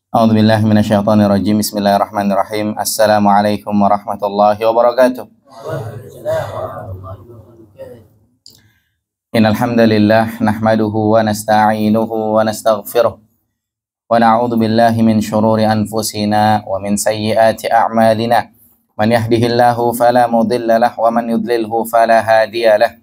A'udzubillahi minasyaitonirrajim. Bismillahirrahmanirrahim. Assalamualaikum warahmatullahi wabarakatuh. Innal hamdalillah nahmaduhu wa nasta'inuhu wa nastaghfiruh wa na'udzu billahi min shururi anfusina wa min sayyiati a'malina. Man yahdihillahu fala mudilla lahu wa man yudlilhu fala hadiya lahu.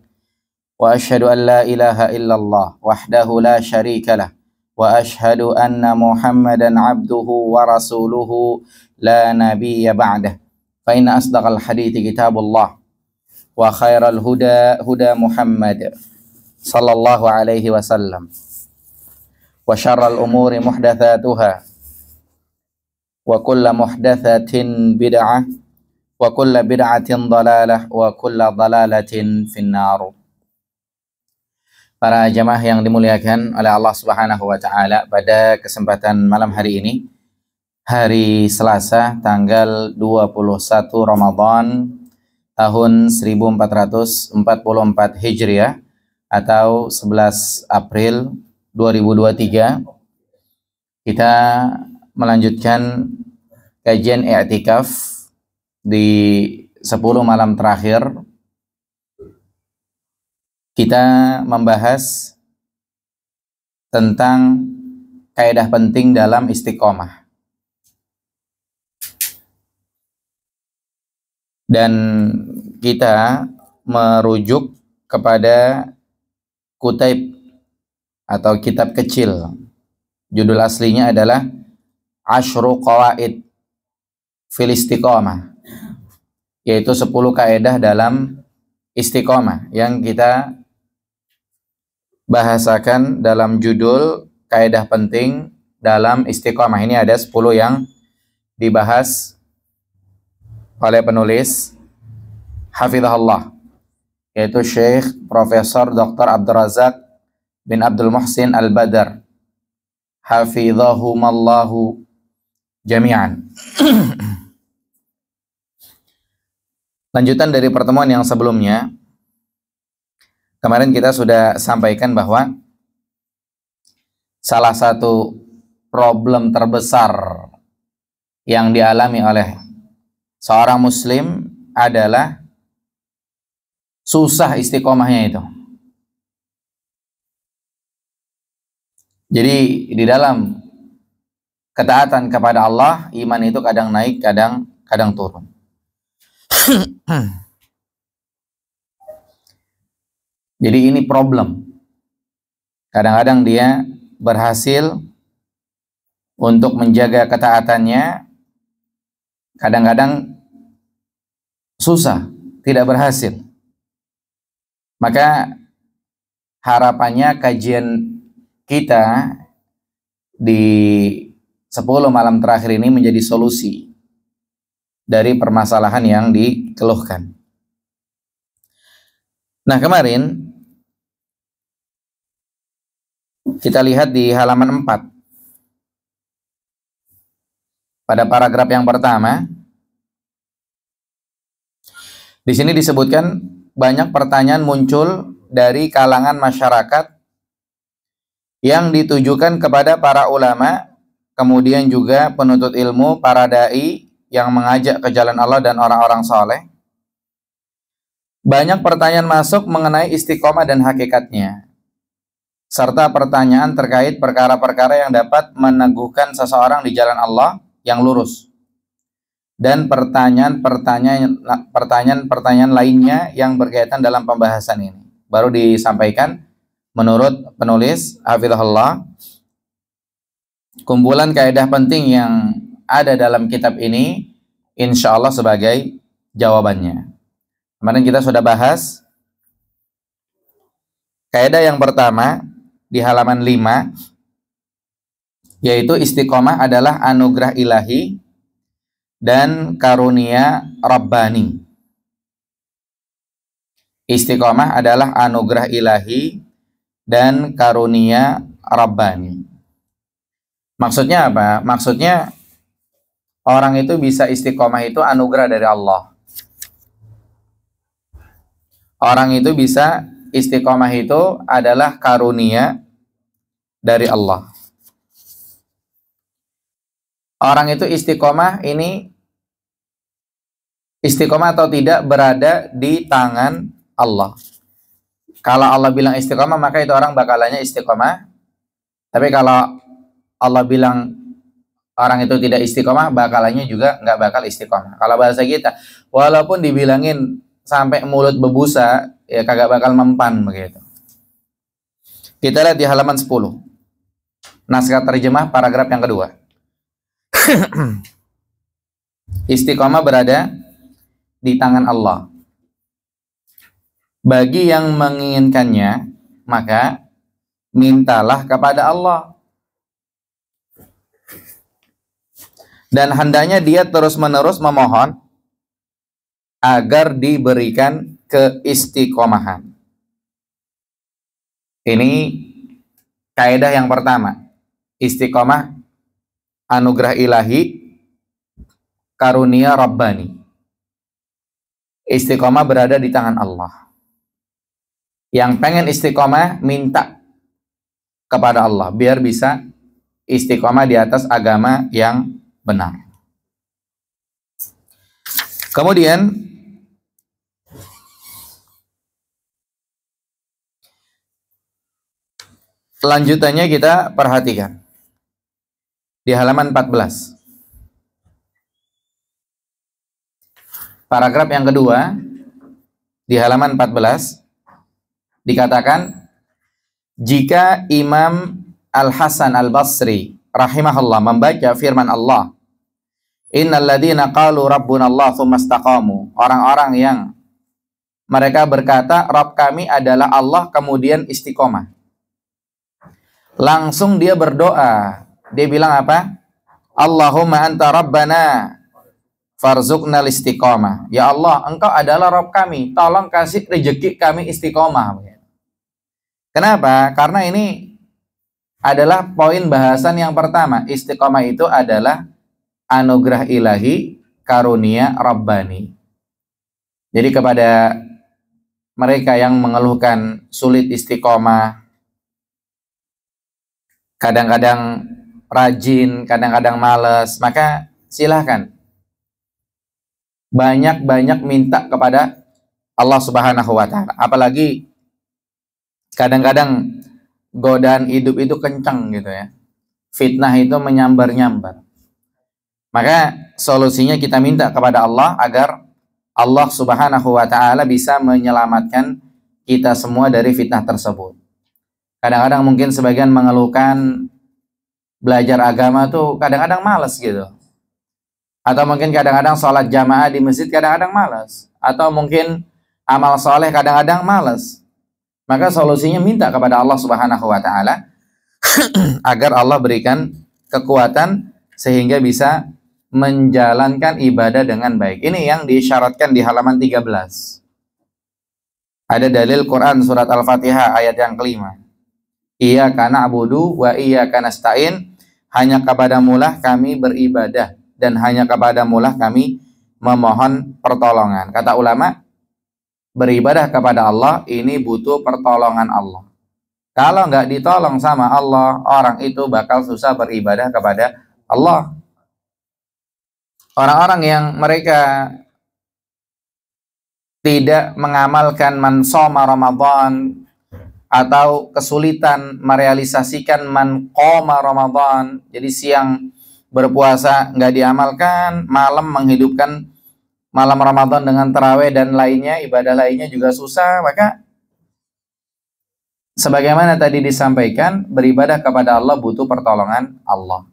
Wa asyhadu an la ilaha illallah wahdahu la syarika lahu. Wa ashhadu anna Muhammadan abduhu wa rasuluhu la nabiyya ba'dah. Fa inna asdaqal hadithi kitabullah wa khairal huda huda Muhammad sallallahu alaihi wasallam. Wa syarral umuri muhdatsatuha wa kullu muhdatsatin bid'ah wa kullu bid'atin dhalalah wa kullu dhalalatin finnar. Para jamaah yang dimuliakan oleh Allah Subhanahu wa taala, pada kesempatan malam hari ini, hari Selasa tanggal 21 Ramadan tahun 1444 Hijriah atau 11 April 2023, kita melanjutkan kajian i'tikaf di 10 malam terakhir. Kita membahas tentang kaidah penting dalam istiqomah. Dan kita merujuk kepada Kutaib atau kitab kecil. Judul aslinya adalah Ashru Qawaid fil Istiqomah, yaitu 10 kaidah dalam istiqomah yang kita bahasakan dalam judul kaidah penting dalam istiqomah. Ini ada 10 yang dibahas oleh penulis hafizahullah, yaitu Syekh Profesor Dr. Abdul Razak bin Abdul Muhsin Al-Badar hafizahumallahu jami'an. Lanjutan dari pertemuan yang sebelumnya, kemarin kita sudah sampaikan bahwa salah satu problem terbesar yang dialami oleh seorang muslim adalah susah istiqomahnya itu. Jadi di dalam ketaatan kepada Allah, iman itu kadang naik, kadang turun. Jadi ini problem. Kadang-kadang dia berhasil untuk menjaga ketaatannya, kadang-kadang susah, tidak berhasil. Maka harapannya kajian kita di 10 malam terakhir ini menjadi solusi dari permasalahan yang dikeluhkan. Nah, kemarin kita lihat di halaman 4. Pada paragraf yang pertama, di sini disebutkan banyak pertanyaan muncul dari kalangan masyarakat yang ditujukan kepada para ulama, kemudian juga penuntut ilmu, para dai yang mengajak ke jalan Allah dan orang-orang saleh. Banyak pertanyaan masuk mengenai istiqomah dan hakikatnya, serta pertanyaan terkait perkara-perkara yang dapat meneguhkan seseorang di jalan Allah yang lurus, dan pertanyaan lainnya yang berkaitan dalam pembahasan ini. Baru disampaikan menurut penulis hafizahullah, kumpulan kaidah penting yang ada dalam kitab ini insya Allah sebagai jawabannya. Kemarin kita sudah bahas kaidah yang pertama di halaman 5, yaitu istiqomah adalah anugerah ilahi dan karunia Rabbani. Istiqomah adalah anugerah ilahi dan karunia Rabbani. Maksudnya apa? Maksudnya orang itu bisa istiqomah itu anugerah dari Allah. Orang itu bisa istiqomah itu adalah karunia dari Allah. Orang itu istiqomah ini, istiqomah atau tidak berada di tangan Allah. Kalau Allah bilang istiqomah, maka itu orang bakalannya istiqomah. Tapi kalau Allah bilang orang itu tidak istiqomah, bakalannya juga nggak bakal istiqomah. Kalau bahasa kita, walaupun dibilangin sampai mulut bebusa, ya kagak bakal mempan begitu. Kita lihat di halaman 10. Naskah terjemah paragraf yang kedua. Istiqomah berada di tangan Allah. Bagi yang menginginkannya, maka mintalah kepada Allah. Dan hendaknya dia terus-menerus memohon agar diberikan keistiqomahan. Ini kaidah yang pertama. Istiqomah anugerah ilahi, karunia Rabbani. Istiqomah berada di tangan Allah. Yang pengen istiqomah, minta kepada Allah biar bisa istiqomah di atas agama yang benar. Kemudian lanjutannya kita perhatikan di halaman 14. Paragraf yang kedua di halaman 14 dikatakan, jika Imam Al-Hasan Al-Basri rahimahullah membaca firman Allah, innal ladzina qalu rabbuna Allah tsumma istaqamu, orang-orang yang mereka berkata Rabb kami adalah Allah kemudian istiqomah. Langsung dia berdoa. Dia bilang apa? Allahumma anta rabbana farzuqnal istiqomah. Ya Allah, engkau adalah Rabb kami, tolong kasih rezeki kami istiqomah. Kenapa? Karena ini adalah poin bahasan yang pertama. Istiqomah itu adalah anugerah ilahi, karunia Rabbani. Jadi kepada mereka yang mengeluhkan sulit istiqomah, kadang-kadang rajin, kadang-kadang malas, maka silahkan banyak-banyak minta kepada Allah Subhanahu wa Ta'ala. Apalagi kadang-kadang godaan hidup itu kencang gitu ya. Fitnah itu menyambar-nyambar. Maka solusinya kita minta kepada Allah agar Allah Subhanahu wa Ta'ala bisa menyelamatkan kita semua dari fitnah tersebut. Kadang-kadang mungkin sebagian mengeluhkan belajar agama tuh kadang-kadang malas gitu. Atau mungkin kadang-kadang sholat jamaah di masjid kadang-kadang malas. Atau mungkin amal soleh kadang-kadang malas. Maka solusinya minta kepada Allah Subhanahu wa Ta'ala agar Allah berikan kekuatan sehingga bisa menjalankan ibadah dengan baik. Ini yang disyaratkan di halaman 13. Ada dalil Quran surat Al-Fatihah ayat yang kelima. Iyyaka na'budu wa iyyaka nasta'in. Hanya kepadamulah kami beribadah dan hanya kepadamulah kami memohon pertolongan. Kata ulama, beribadah kepada Allah ini butuh pertolongan Allah. Kalau nggak ditolong sama Allah, orang itu bakal susah beribadah kepada Allah. Orang-orang yang mereka tidak mengamalkan man shoma Ramadan atau kesulitan merealisasikan man qoma Ramadan, jadi siang berpuasa nggak diamalkan, malam menghidupkan malam Ramadan dengan tarawih dan lainnya, ibadah lainnya juga susah, maka sebagaimana tadi disampaikan, beribadah kepada Allah butuh pertolongan Allah.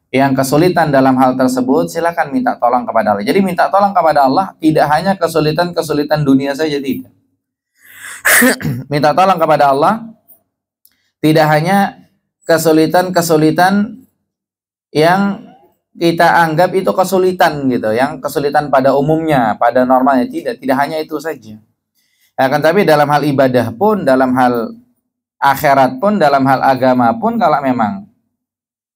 Yang kesulitan dalam hal tersebut, silakan minta tolong kepada Allah. Jadi minta tolong kepada Allah tidak hanya kesulitan-kesulitan dunia saja, tidak. Minta tolong kepada Allah tidak hanya kesulitan-kesulitan yang kita anggap itu kesulitan gitu, yang kesulitan pada umumnya, pada normalnya. Tidak hanya itu saja. Akan tapi dalam hal ibadah pun, dalam hal akhirat pun, dalam hal agama pun, kalau memang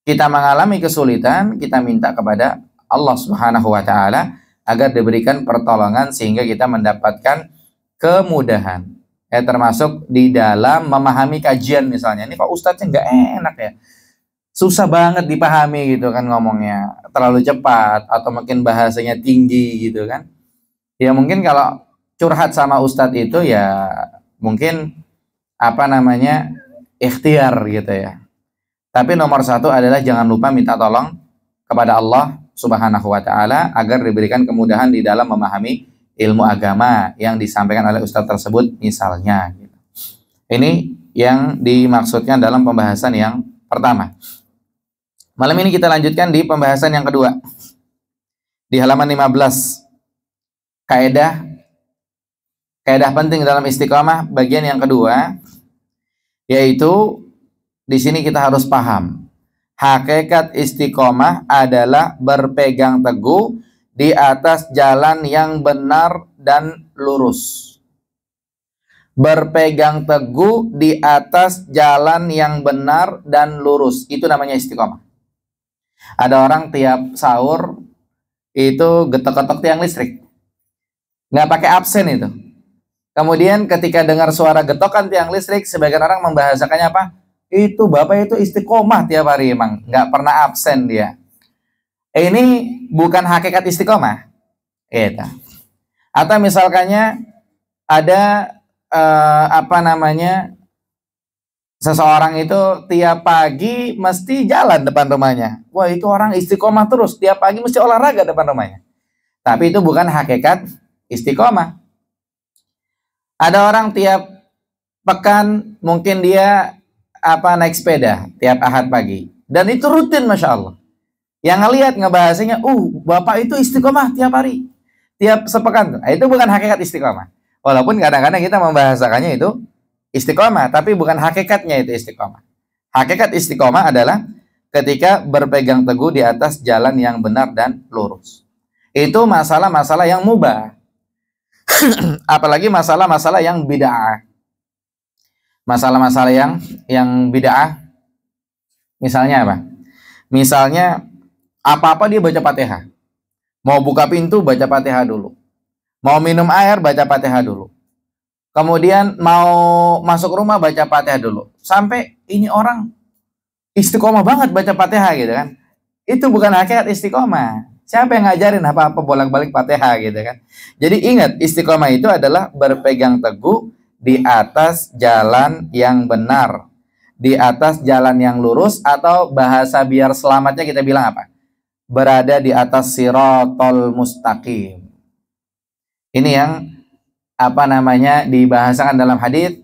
kita mengalami kesulitan, kita minta kepada Allah Subhanahu wa taala agar diberikan pertolongan sehingga kita mendapatkan kemudahan. Termasuk di dalam memahami kajian misalnya. Ini Pak Ustadznya nggak enak ya. Susah banget dipahami gitu kan ngomongnya. Terlalu cepat atau mungkin bahasanya tinggi gitu kan. Ya mungkin kalau curhat sama Ustadz itu ya mungkin ikhtiar gitu ya. Tapi nomor satu adalah jangan lupa minta tolong kepada Allah Subhanahu wa taala agar diberikan kemudahan di dalam memahami ilmu agama yang disampaikan oleh ustadz tersebut misalnya. Ini yang dimaksudkan dalam pembahasan yang pertama. Malam ini kita lanjutkan di pembahasan yang kedua. Di halaman 15. Kaidah penting dalam istiqamah bagian yang kedua, yaitu di sini kita harus paham hakikat istiqomah adalah berpegang teguh di atas jalan yang benar dan lurus. Berpegang teguh di atas jalan yang benar dan lurus. Itu namanya istiqomah. Ada orang tiap sahur itu getok-getok tiang listrik. Nggak pakai absen itu. Kemudian ketika dengar suara getokan tiang listrik, sebagian orang membahasakannya apa? Itu bapak itu istiqomah tiap hari, emang nggak pernah absen dia. Ini bukan hakikat istiqomah. Atau misalkannya ada seseorang itu tiap pagi mesti jalan depan rumahnya. Wah, itu orang istiqomah terus, tiap pagi mesti olahraga depan rumahnya. Tapi itu bukan hakikat istiqomah. Ada orang tiap pekan mungkin dia naik sepeda tiap Ahad pagi, dan itu rutin, masya Allah. Yang ngelihat ngebahasnya, bapak itu istiqomah tiap hari, tiap sepekan. Itu bukan hakikat istiqomah. Walaupun kadang-kadang kita membahasakannya itu istiqomah, tapi bukan hakikatnya itu istiqomah. Hakikat istiqomah adalah ketika berpegang teguh di atas jalan yang benar dan lurus. Itu masalah-masalah yang mubah. Apalagi masalah-masalah yang bid'ah. Masalah-masalah yang bid'ah, misalnya apa? Misalnya apa-apa dia baca Fatihah. Mau buka pintu baca Fatihah dulu. Mau minum air baca Fatihah dulu. Kemudian mau masuk rumah baca Fatihah dulu. Sampai ini orang istiqomah banget baca Fatihah gitu kan. Itu bukan hakikat istiqomah. Siapa yang ngajarin apa-apa bolak-balik Fatihah gitu kan. Jadi ingat, istiqomah itu adalah berpegang teguh di atas jalan yang benar, di atas jalan yang lurus, atau bahasa biar selamatnya kita bilang apa? Berada di atas siratal mustaqim. Ini yang dibahasakan dalam hadis,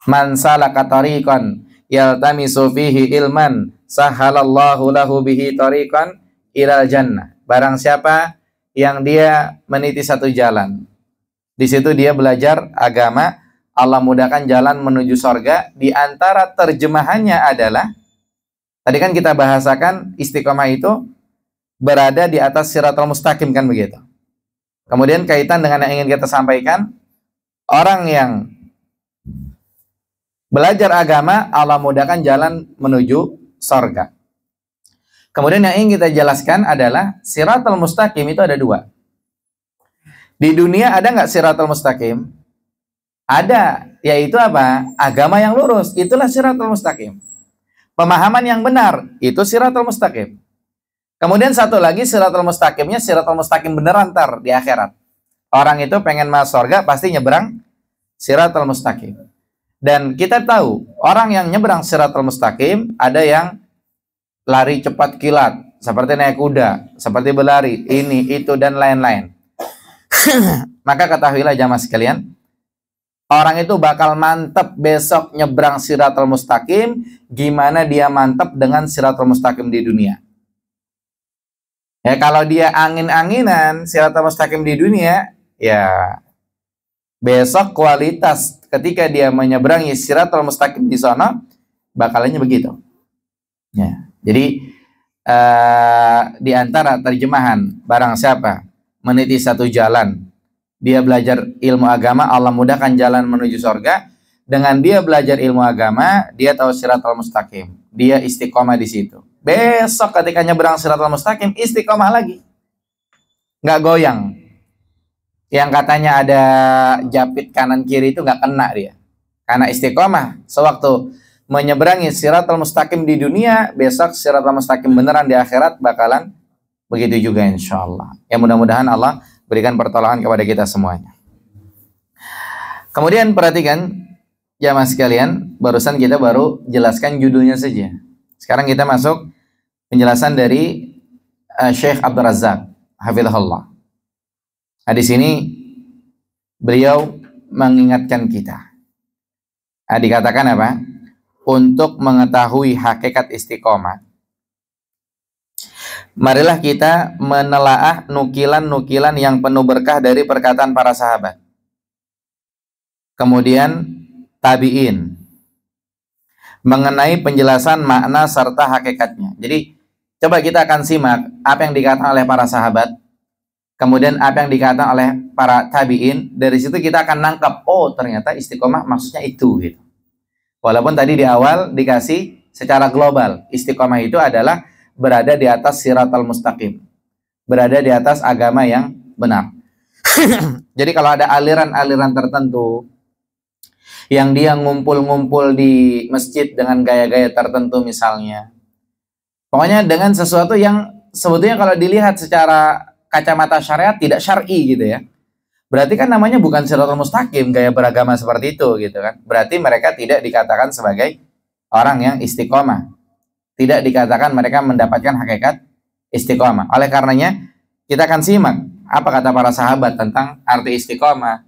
man salaka tariqan yaltamisu fihi ilman sahalallahu lahu bihi tariqan ilal jannah. Barang siapa yang dia meniti satu jalan, di situ dia belajar agama, Allah mudahkan jalan menuju sorga. Di antara terjemahannya adalah, tadi kan kita bahasakan istiqomah itu berada di atas siratal mustaqim, kan begitu. Kemudian kaitan dengan yang ingin kita sampaikan, orang yang belajar agama, Allah mudahkan jalan menuju sorga. Kemudian yang ingin kita jelaskan adalah siratal mustaqim itu ada dua. Di dunia ada nggak siratal mustaqim? Ada, yaitu apa? Agama yang lurus, itulah siratal mustaqim. Pemahaman yang benar, itu siratal mustaqim. Kemudian satu lagi siratal mustaqimnya, siratal mustaqim beneran ntar di akhirat. Orang itu pengen masuk surga pasti nyebrang siratal mustaqim. Dan kita tahu, orang yang nyebrang siratal mustaqim ada yang lari cepat kilat, seperti naik kuda, seperti berlari, ini, itu, dan lain-lain. Maka ketahuilah jamaah sekalian, orang itu bakal mantep besok nyebrang siratal mustaqim, gimana dia mantep dengan siratal mustaqim di dunia. Ya, kalau dia angin-anginan siratal mustaqim di dunia, ya besok kualitas ketika dia menyeberangi siratal mustaqim di sana bakalannya begitu. Ya, jadi di antara terjemahan barang siapa meniti satu jalan, dia belajar ilmu agama, Allah mudahkan jalan menuju surga. Dengan dia belajar ilmu agama, dia tahu siratal mustaqim, dia istiqomah di situ. Besok ketika nyebrang siratal mustaqim, istiqomah lagi, nggak goyang. Yang katanya ada japit kanan kiri itu nggak kena dia, karena istiqomah. Sewaktu menyeberangi siratal mustaqim di dunia, besok siratal mustaqim beneran di akhirat bakalan begitu juga insya Allah. Ya mudah-mudahan Allah berikan pertolongan kepada kita semuanya. Kemudian perhatikan jamaah sekalian, barusan kita baru jelaskan judulnya saja. Sekarang kita masuk penjelasan dari Syekh Abdul Razak hafizahullah. Nah, di sini beliau mengingatkan kita. Nah, dikatakan apa? Untuk mengetahui hakikat istiqomah, marilah kita menelaah nukilan-nukilan yang penuh berkah dari perkataan para sahabat, kemudian tabi'in, mengenai penjelasan makna serta hakikatnya. Jadi coba kita akan simak apa yang dikatakan oleh para sahabat, kemudian apa yang dikatakan oleh para tabi'in. Dari situ kita akan nangkap, oh ternyata istiqomah maksudnya itu gitu. Walaupun tadi di awal dikasih secara global, istiqomah itu adalah berada di atas siratal mustaqim, berada di atas agama yang benar. Jadi kalau ada aliran-aliran tertentu yang dia ngumpul-ngumpul di masjid dengan gaya-gaya tertentu misalnya, pokoknya dengan sesuatu yang sebetulnya kalau dilihat secara kacamata syariat tidak syar'i gitu ya, berarti kan namanya bukan siratal mustaqim, gaya beragama seperti itu gitu kan. Berarti mereka tidak dikatakan sebagai orang yang istiqomah, tidak dikatakan mereka mendapatkan hakikat istiqomah. Oleh karenanya kita akan simak apa kata para sahabat tentang arti istiqomah,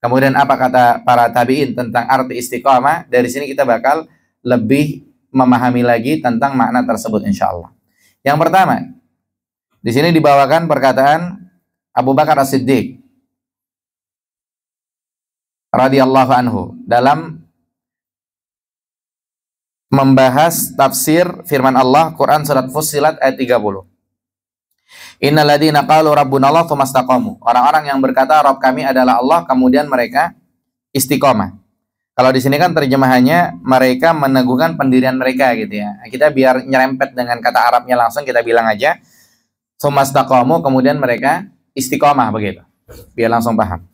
kemudian apa kata para tabi'in tentang arti istiqomah. Dari sini kita bakal lebih memahami lagi tentang makna tersebut insya Allah. Yang pertama, di sini dibawakan perkataan Abu Bakar As-Siddiq radhiyallahu anhu dalam membahas tafsir firman Allah Quran surat Fussilat ayat 30. Innal ladzina qalu rabbunallah tsumma istaqamu. Orang-orang yang berkata Rabb kami adalah Allah kemudian mereka istiqomah. Kalau di sini kan terjemahannya mereka meneguhkan pendirian mereka gitu ya. Kita biar nyerempet dengan kata Arabnya langsung kita bilang aja tsumma istaqamu kemudian mereka istiqomah begitu. Biar langsung paham.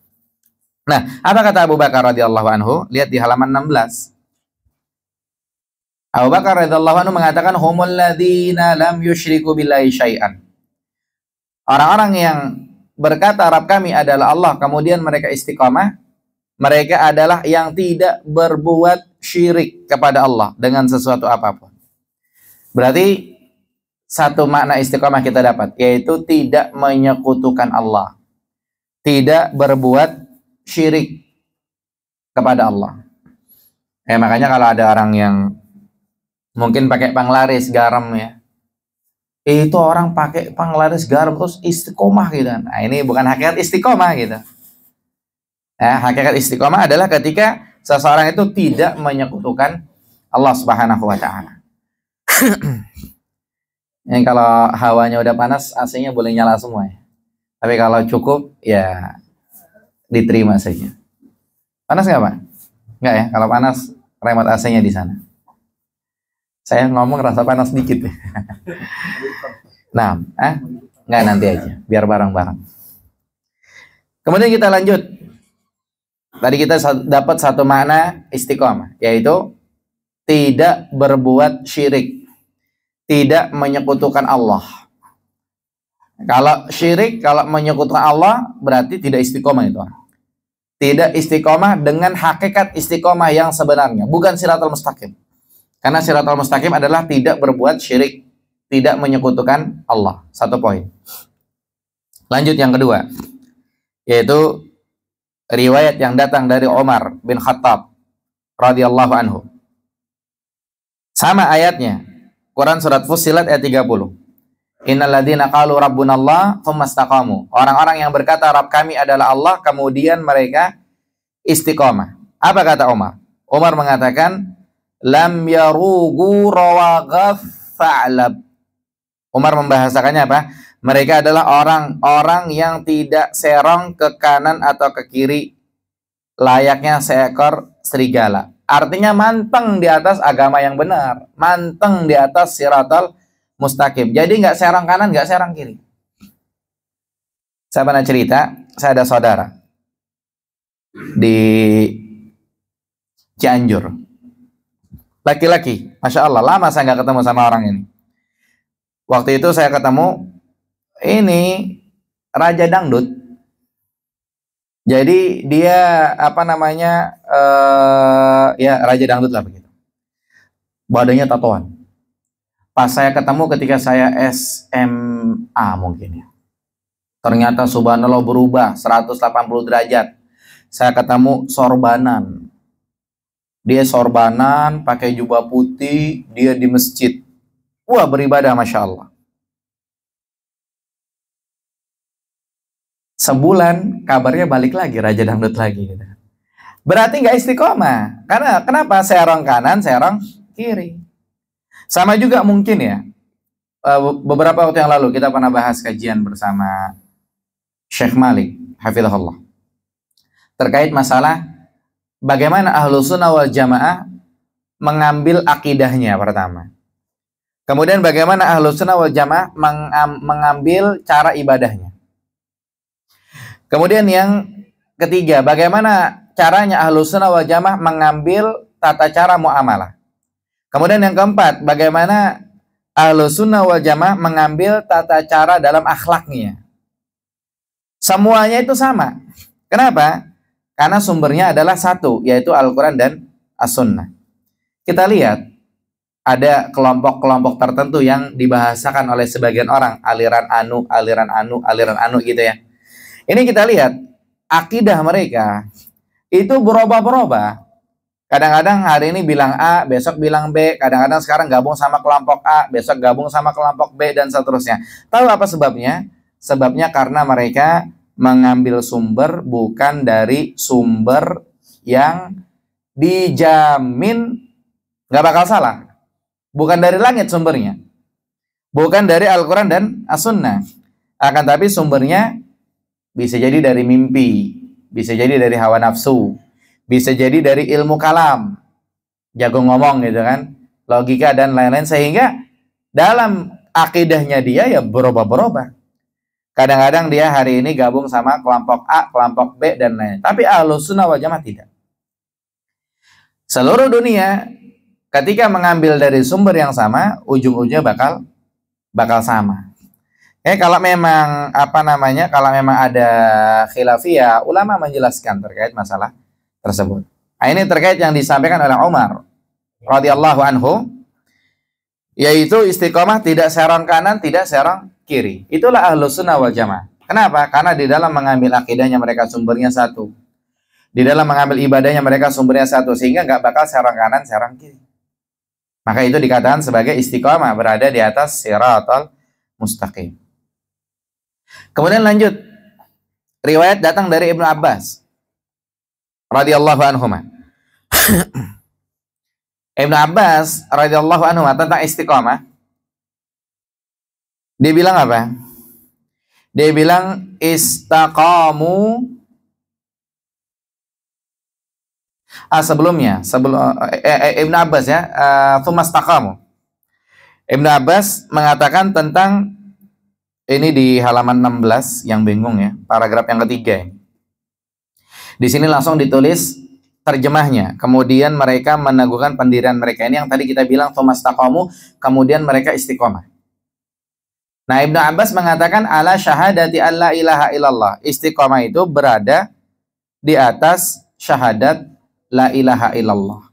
Nah, apa kata Abu Bakar radhiyallahu anhu? Lihat di halaman 16. Abu Bakar radhiyallahu anhu mengatakan humul ladzina lam yusyriku billahi syai'an. Orang-orang yang berkata Rabb kami adalah Allah kemudian mereka istiqamah, mereka adalah yang tidak berbuat syirik kepada Allah dengan sesuatu apapun. Berarti satu makna istiqamah kita dapat, yaitu tidak menyekutukan Allah, tidak berbuat syirik kepada Allah. Makanya kalau ada orang yang mungkin pakai penglaris garam ya, itu orang pakai penglaris garam terus istiqomah gitu. Nah ini bukan hakikat istiqomah gitu. Hakikat istiqomah adalah ketika seseorang itu tidak menyekutukan Allah Subhanahu wa Ta'ala. Yang kalau hawanya udah panas, AC-nya boleh nyala semua ya. Tapi kalau cukup ya diterima saja. Panas nggak Pak? Nggak ya. Kalau panas remote AC-nya di sana. Saya ngomong rasa panas dikit ya. Nah, nggak nanti aja, biar bareng-bareng. Kemudian kita lanjut. Tadi kita dapat satu makna istiqomah, yaitu tidak berbuat syirik, tidak menyekutukan Allah. Kalau syirik, kalau menyekutukan Allah, berarti tidak istiqomah itu. Tidak istiqomah dengan hakikat istiqomah yang sebenarnya, bukan siratal mustaqim. Karena siratal mustaqim adalah tidak berbuat syirik, tidak menyekutukan Allah. Satu poin. Lanjut yang kedua, yaitu riwayat yang datang dari Umar bin Khattab radhiyallahu anhu. Sama ayatnya, Quran surat Fussilat ayat 30. Innal ladzina qalu rabbunallah tsumma istaqamu. Orang-orang yang berkata Rabb kami adalah Allah kemudian mereka istiqomah. Apa kata Umar? Umar mengatakan lam yarugu rawaghaf fa'lab. Umar membahasakannya apa? Mereka adalah orang-orang yang tidak serong ke kanan atau ke kiri layaknya seekor serigala. Artinya manteng di atas agama yang benar, manteng di atas siratal mustaqim. Jadi nggak serong kanan, nggak serong kiri. Saya pernah cerita, saya ada saudara di Cianjur, laki-laki, masya Allah, lama saya nggak ketemu sama orang ini. Waktu itu saya ketemu, ini Raja Dangdut. Jadi dia apa namanya, ya Raja Dangdut lah begitu. Badannya tatoan. Pas saya ketemu ketika saya SMA mungkin ya. Ternyata subhanallah berubah 180 derajat. Saya ketemu sorbanan. Dia sorbanan, pakai jubah putih, dia di masjid. Wah, beribadah masya Allah. Sebulan kabarnya balik lagi, Raja Dangdut lagi gitu. Berarti nggak istiqomah. Karena kenapa? Serong kanan, serong kiri. Sama juga mungkin ya. Beberapa waktu yang lalu kita pernah bahas kajian bersama Syekh Malik, hafizahullah, terkait masalah bagaimana ahlu sunnah wal jamaah mengambil akidahnya pertama. Kemudian bagaimana ahlu sunnah wal jamaah mengambil cara ibadahnya. Kemudian yang ketiga, bagaimana caranya ahlu sunnah wal jamaah mengambil tata cara muamalah. Kemudian yang keempat, bagaimana ahlu sunnah wal jamaah mengambil tata cara dalam akhlaknya. Semuanya itu sama. Kenapa? Karena sumbernya adalah satu, yaitu Al-Quran dan As-Sunnah. Kita lihat, ada kelompok-kelompok tertentu yang dibahasakan oleh sebagian orang, aliran anu gitu ya. Ini kita lihat, akidah mereka itu berubah-berubah. Kadang-kadang hari ini bilang A, besok bilang B, kadang-kadang sekarang gabung sama kelompok A, besok gabung sama kelompok B, dan seterusnya. Tahu apa sebabnya? Sebabnya karena mereka mengambil sumber bukan dari sumber yang dijamin nggak bakal salah. Bukan dari langit sumbernya. Bukan dari Al-Quran dan As-Sunnah. Akan tapi sumbernya bisa jadi dari mimpi, bisa jadi dari hawa nafsu, bisa jadi dari ilmu kalam, jago ngomong gitu kan, logika dan lain-lain, sehingga dalam akidahnya dia ya berubah-berubah. Kadang-kadang dia hari ini gabung sama kelompok A, kelompok B, dan lain-lain. Tapi Ahlus Sunnah wal Jamaah tidak. Seluruh dunia ketika mengambil dari sumber yang sama, ujung-ujungnya bakal sama. Kalau memang apa namanya, kalau memang ada khilafiyah, ulama menjelaskan terkait masalah tersebut. Nah, ini terkait yang disampaikan oleh Umar radhiyallahu anhu, yaitu istiqomah tidak serong kanan, tidak serong kiri. Itulah Ahlus Sunnah wal Jamaah. Kenapa? Karena di dalam mengambil akidahnya mereka sumbernya satu. Di dalam mengambil ibadahnya mereka sumbernya satu, sehingga nggak bakal serong kanan, serong kiri. Maka itu dikatakan sebagai istiqomah, berada di atas siratal mustaqim. Kemudian lanjut, riwayat datang dari Ibnu Abbas radhiyallahu anhuma. Ibnu Abbas radhiyallahu anhuma tentang istiqomah, dia bilang apa? Dia bilang istaqamu. Sebelum Ibnu Abbas ya, tsumastaqamu. Ibnu Abbas mengatakan tentang ini di halaman 16 yang bingung ya, paragraf yang ketiga ini. Di sini langsung ditulis terjemahnya. Kemudian mereka meneguhkan pendirian mereka. Ini yang tadi kita bilang tsumastaqamu, kemudian mereka istiqomah. Nah, Ibnu Abbas mengatakan ala syahadati alla ilaha illallah. Istiqomah itu berada di atas syahadat la ilaha illallah.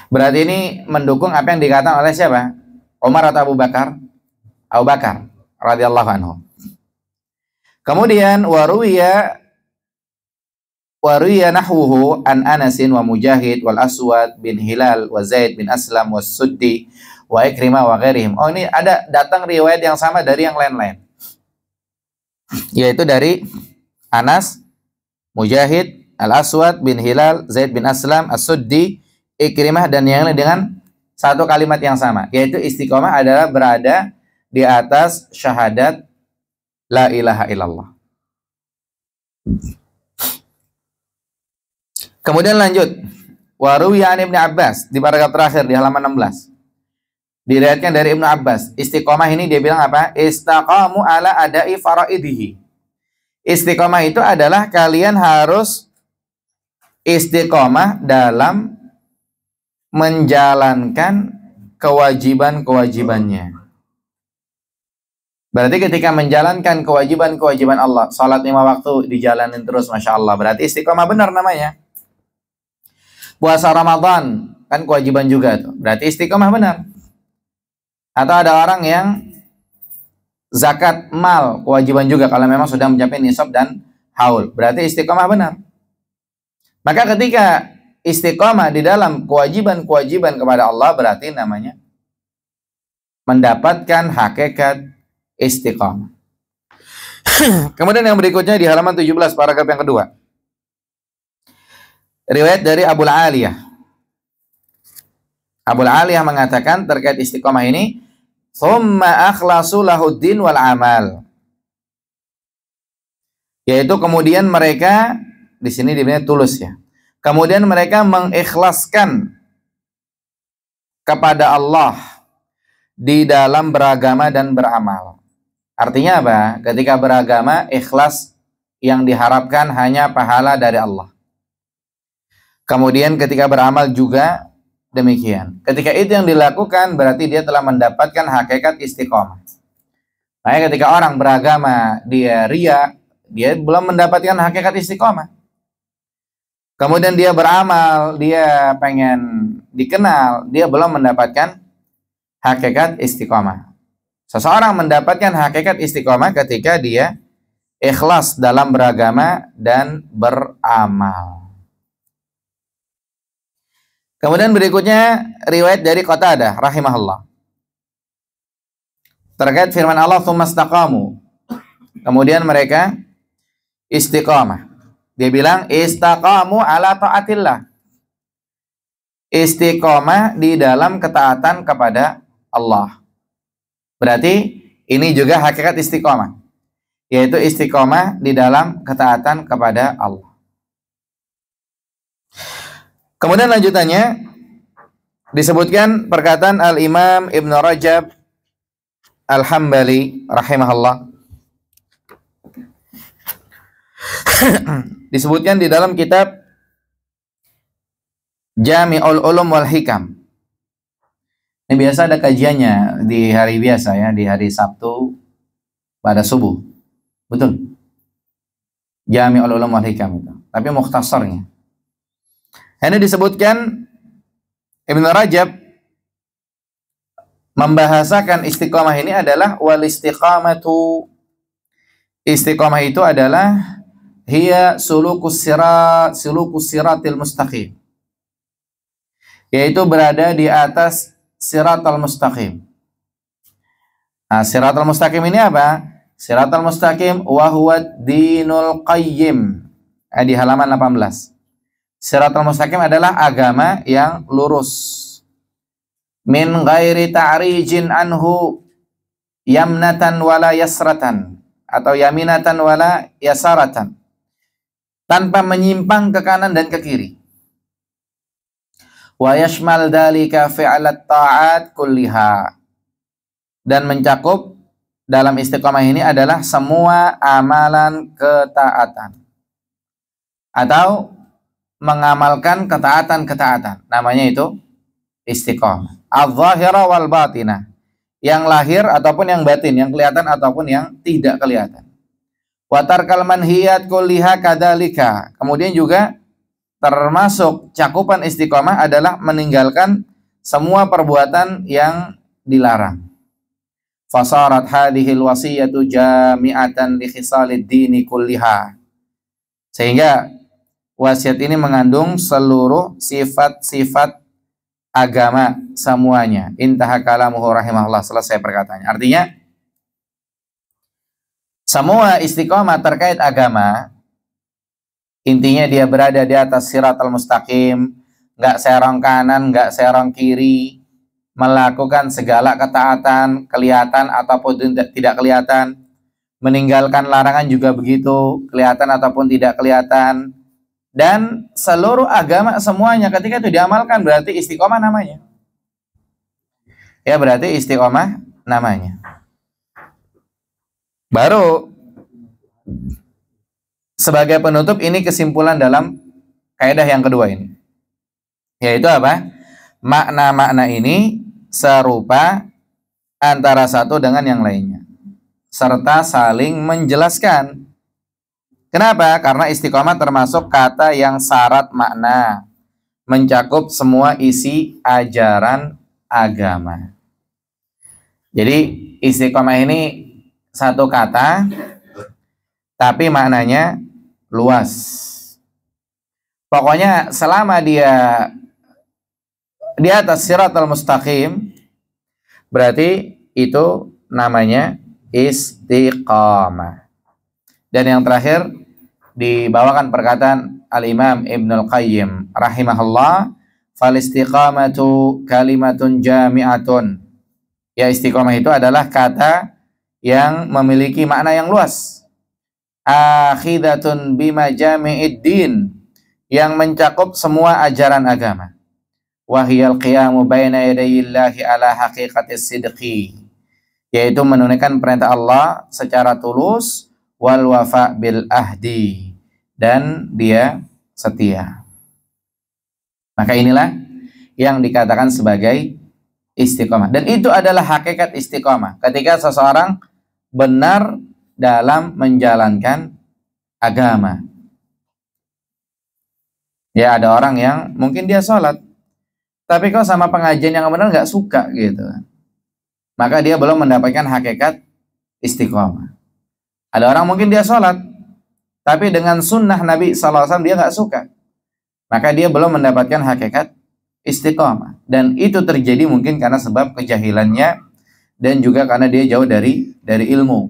Berarti ini mendukung apa yang dikatakan oleh siapa? Umar atau Abu Bakar? Abu Bakar radhiyallahu anhu. Kemudian waruya nahwuhu an Anasin wa Mujahid wal Aswad bin Hilal wa Zaid bin Aslam wa Suddi wa Ikrimah wa ghairihim. Oh, ini ada datang riwayat yang sama dari yang lain-lain. Yaitu dari Anas, Mujahid, Al-Aswad bin Hilal, Zaid bin Aslam, As-Suddi, Ikrimah, dan yang lain dengan satu kalimat yang sama, yaitu istiqomah adalah berada di atas syahadat la ilaha illallah. Kemudian lanjut, waruwiya an Ibnu Abbas, di paragraf terakhir di halaman 16. Diriwayatkan dari Ibnu Abbas, istiqomah ini dia bilang apa? Istaqamu ala adai faraidihi. Istiqomah itu adalah kalian harus istiqomah dalam menjalankan kewajiban-kewajibannya. Berarti ketika menjalankan kewajiban-kewajiban Allah, salat 5 waktu dijalanin terus, Masya Allah, berarti istiqomah benar namanya. Puasa Ramadan, kan kewajiban juga tuh, berarti istiqomah benar. Atau ada orang yang zakat mal, kewajiban juga kalau memang sudah mencapai nisab dan haul, berarti istiqomah benar. Maka ketika istiqomah di dalam kewajiban-kewajiban kepada Allah, berarti namanya mendapatkan hakikat istiqomah. Kemudian yang berikutnya di halaman 17 paragraf yang kedua. Riwayat dari Abul Aliyah. Abul Aliyah mengatakan terkait istiqomah ini, "Tsumma akhlasu lahuddin wal amal." Yaitu kemudian mereka, di sini dibilang tulus ya. Kemudian mereka mengikhlaskan kepada Allah di dalam beragama dan beramal. Artinya apa? Ketika beragama, ikhlas yang diharapkan hanya pahala dari Allah. Kemudian ketika beramal juga demikian. Ketika itu yang dilakukan, berarti dia telah mendapatkan hakikat istiqomah. Makanya ketika orang beragama, dia ria, dia belum mendapatkan hakikat istiqomah. Kemudian dia beramal, dia pengen dikenal, dia belum mendapatkan hakikat istiqomah. Seseorang mendapatkan hakikat istiqomah ketika dia ikhlas dalam beragama dan beramal. Kemudian berikutnya riwayat dari Qatadah rahimahullah. Terkait firman Allah, "Tsumastaqamu." Kemudian mereka istiqamah. Dia bilang istaqamu ala taatillah. Istiqamah di dalam ketaatan kepada Allah. Berarti ini juga hakikat istiqamah, yaitu istiqamah di dalam ketaatan kepada Allah. Kemudian lanjutannya disebutkan perkataan Al-Imam Ibn Rajab Al-Hambali rahimahullah. Disebutkan di dalam kitab Jami'ul Ulum wal Hikam. Ini biasa ada kajiannya di hari biasa ya, di hari Sabtu pada subuh. Betul. Jami'ul Ulum wal Hikam itu. Tapi mukhtasarnya. Ini disebutkan Ibn Rajab membahasakan istiqamah ini adalah wal istiqamatu. Istiqamah itu adalah hiya sulukus siratil mustaqim. Yaitu berada di atas siratal mustaqim. Nah, siratal mustaqim ini apa? Siratal mustaqim wa huwa dinul qayyim. Di halaman 18. Siratal mustaqim adalah agama yang lurus. Min ghairi ta'rijin anhu yamnatan wala yasratan, atau yaminatan wala yasaratan, tanpa menyimpang ke kanan dan ke kiri. Wa yashmal dzalika fi'lat ta'at kulliha, dan mencakup dalam istiqamah ini adalah semua amalan ketaatan atau mengamalkan ketaatan-ketaatan. Namanya itu istiqamah. Adz-dzahira wal batinah, yang lahir ataupun yang batin, yang kelihatan ataupun yang tidak kelihatan. Wa tarkal manhiyat kulliha kadzalika. Kemudian juga termasuk cakupan istiqamah adalah meninggalkan semua perbuatan yang dilarang. Fasarat hadhil wasiyatu jami'atan li khisalid dini kulliha. Sehingga wasiat ini mengandung seluruh sifat-sifat agama semuanya. Intaha kalamuhu rahimahullah, selesai perkataannya. Artinya semua istiqomah terkait agama, intinya dia berada di atas siratal mustaqim, nggak serong kanan, nggak serong kiri, melakukan segala ketaatan, kelihatan ataupun tidak kelihatan, meninggalkan larangan juga begitu, kelihatan ataupun tidak kelihatan, dan seluruh agama semuanya ketika itu diamalkan berarti istiqomah namanya. Ya, berarti istiqomah namanya. Baru sebagai penutup ini kesimpulan dalam kaidah yang kedua ini. Yaitu apa? Makna-makna ini serupa antara satu dengan yang lainnya, serta saling menjelaskan. Kenapa? Karena istiqomah termasuk kata yang syarat makna, mencakup semua isi ajaran agama. Jadi istiqomah ini satu kata, tapi maknanya luas. Pokoknya selama dia di atas siratal mustaqim, berarti itu namanya istiqamah. Dan yang terakhir dibawakan perkataan Al-Imam Ibnul Qayyim rahimahullah, fal istiqamatu kalimatun jami'atun. Ya, istiqamah itu adalah kata yang memiliki makna yang luas. Akhidatun bima jami'id din, yang mencakup semua ajaran agama. Wahiyal qiyamu baina yadayillahi ala haqiqatis sidqi, yaitu menunaikan perintah Allah secara tulus, wal wafa bil ahdi, dan dia setia. Maka inilah yang dikatakan sebagai istiqomah, dan itu adalah hakikat istiqomah ketika seseorang benar dalam menjalankan agama. Ya, ada orang yang mungkin dia sholat, tapi kok sama pengajian yang benar nggak suka gitu, maka dia belum mendapatkan hakikat istiqomah. Ada orang mungkin dia sholat, tapi dengan sunnah Nabi SAW dia nggak suka, maka dia belum mendapatkan hakikat istiqomah. Dan itu terjadi mungkin karena sebab kejahilannya, dan juga karena dia jauh dari ilmu,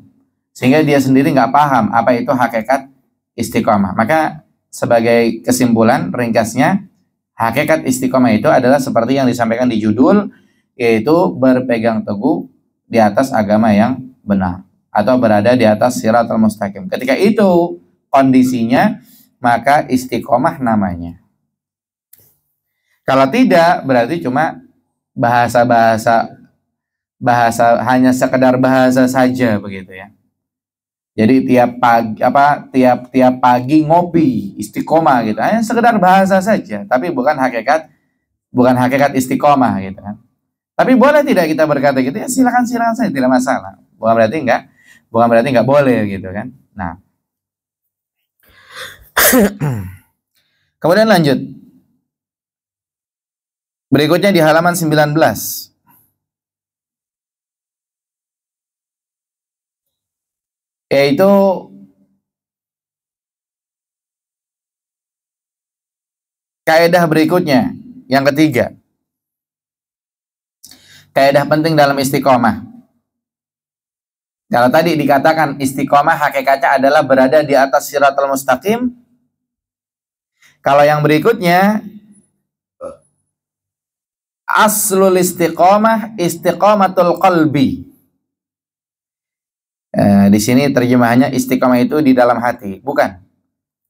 sehingga dia sendiri nggak paham apa itu hakikat istiqomah. Maka sebagai kesimpulan ringkasnya, hakikat istiqomah itu adalah seperti yang disampaikan di judul, yaitu berpegang teguh di atas agama yang benar, atau berada di atas siratal mustaqim. Ketika itu kondisinya, maka istiqomah namanya. Kalau tidak, berarti cuma bahasa hanya sekedar bahasa saja begitu ya. Jadi tiap pagi ngopi istiqomah gitu, hanya sekedar bahasa saja, tapi bukan hakikat istiqomah gitu kan. Tapi boleh tidak kita berkata gitu? Ya silakan saja, tidak masalah. Bukan berarti nggak boleh gitu kan. Nah, kemudian lanjut. Berikutnya di halaman 19. Yaitu kaidah berikutnya, yang ketiga. Kaidah penting dalam istiqomah. Kalau tadi dikatakan istiqomah hakikatnya adalah berada di atas siratal mustaqim, kalau yang berikutnya aslul istiqomah istiqomatul qalbi. Di sini terjemahannya istiqomah itu di dalam hati, bukan.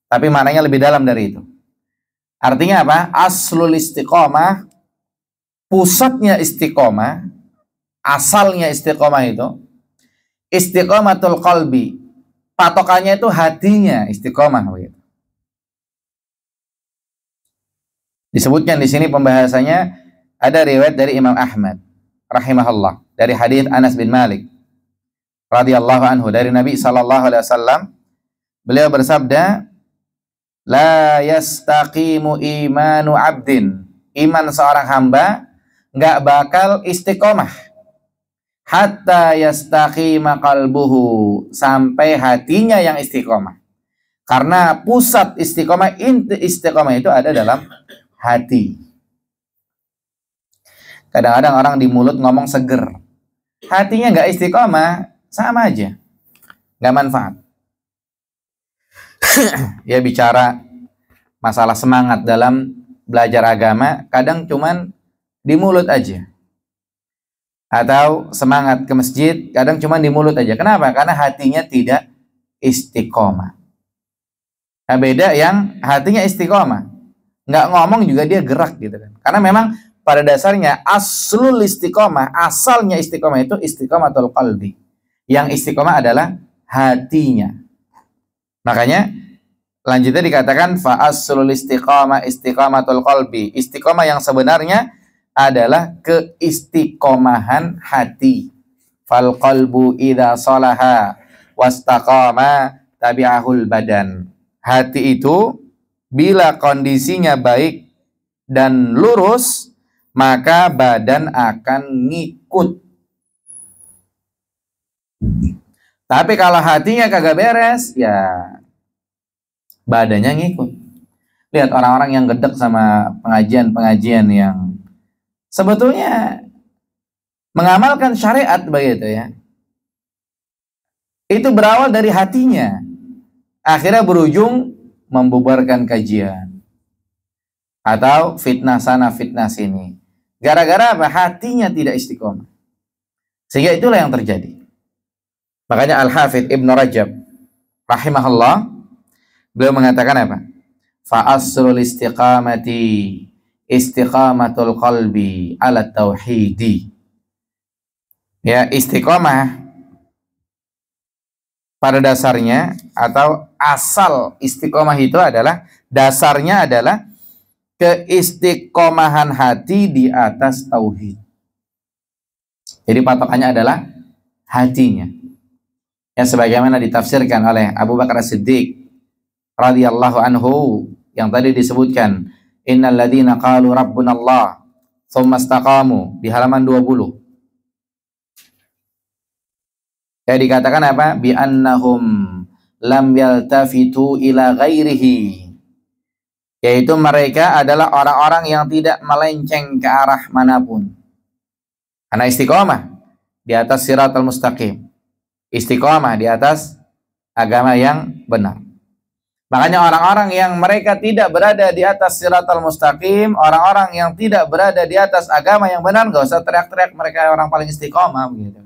Tapi maknanya lebih dalam dari itu. Artinya apa? Aslul istiqomah, pusatnya istiqomah, asalnya istiqomah itu istiqomatul qalbi. Patokannya itu hatinya istiqomah begitu. Disebutkan di sini pembahasannya, ada riwayat dari Imam Ahmad rahimahullah dari hadis Anas bin Malik radhiyallahu anhu dari Nabi sallallahu alaihi wasallam, beliau bersabda, la yastaqimu imanu abdin, iman seorang hamba nggak bakal istiqomah hatta yastaqima qalbuhu, sampai hatinya yang istiqomah. Karena pusat istiqomah, inti istiqomah itu ada dalam hati. Kadang-kadang orang di mulut ngomong seger, hatinya nggak istiqomah, sama aja, nggak manfaat. Ya, bicara masalah semangat dalam belajar agama, kadang cuman di mulut aja, atau semangat ke masjid, kadang cuma di mulut aja. Kenapa? Karena hatinya tidak istiqomah. Nah, beda yang hatinya istiqomah, nggak ngomong juga dia gerak gitu kan. Karena memang pada dasarnya aslul istiqomah, asalnya istiqomah itu istiqomatul qalbi. Yang istiqomah adalah hatinya. Makanya lanjutnya dikatakan fa aslul istiqamah istiqamatul qalbi. Istiqomah yang sebenarnya adalah keistiqomahan hati. Fal qalbu idza salaha wastaqama tabi'ahul badan. Hati itu bila kondisinya baik dan lurus, maka badan akan ngikut. Tapi kalau hatinya kagak beres, ya badannya ngikut. Lihat orang-orang yang gedek sama pengajian-pengajian yang sebetulnya mengamalkan syariat begitu ya. Itu berawal dari hatinya. Akhirnya berujung membubarkan kajian. Atau fitnah sana, fitnah sini. Gara-gara apa? Hatinya tidak istiqomah. Sehingga itulah yang terjadi. Makanya Al-Hafidh Ibn Rajab rahimahullah, beliau mengatakan apa? Fa asrul istiqamati istiqamatul qalbi ala tauhidi. Ya, istiqomah pada dasarnya atau asal istiqomah itu adalah, dasarnya adalah keistiqomahan hati di atas tauhid. Jadi patokannya adalah hatinya. Ya, sebagaimana ditafsirkan oleh Abu Bakar As-Siddiq radhiyallahu anhu yang tadi disebutkan, innal ladzina qalu rabbunallah tsumma istaqamu, di halaman 20. Ya, dikatakan apa? Bi annahum lam yaltafitu ila ghairihi, yaitu mereka adalah orang-orang yang tidak melenceng ke arah manapun. Karena istiqomah di atas siratal mustaqim, istiqomah di atas agama yang benar. Makanya orang-orang yang mereka tidak berada di atas siratal mustaqim, orang-orang yang tidak berada di atas agama yang benar, gak usah teriak-teriak mereka orang paling istiqomah begitu.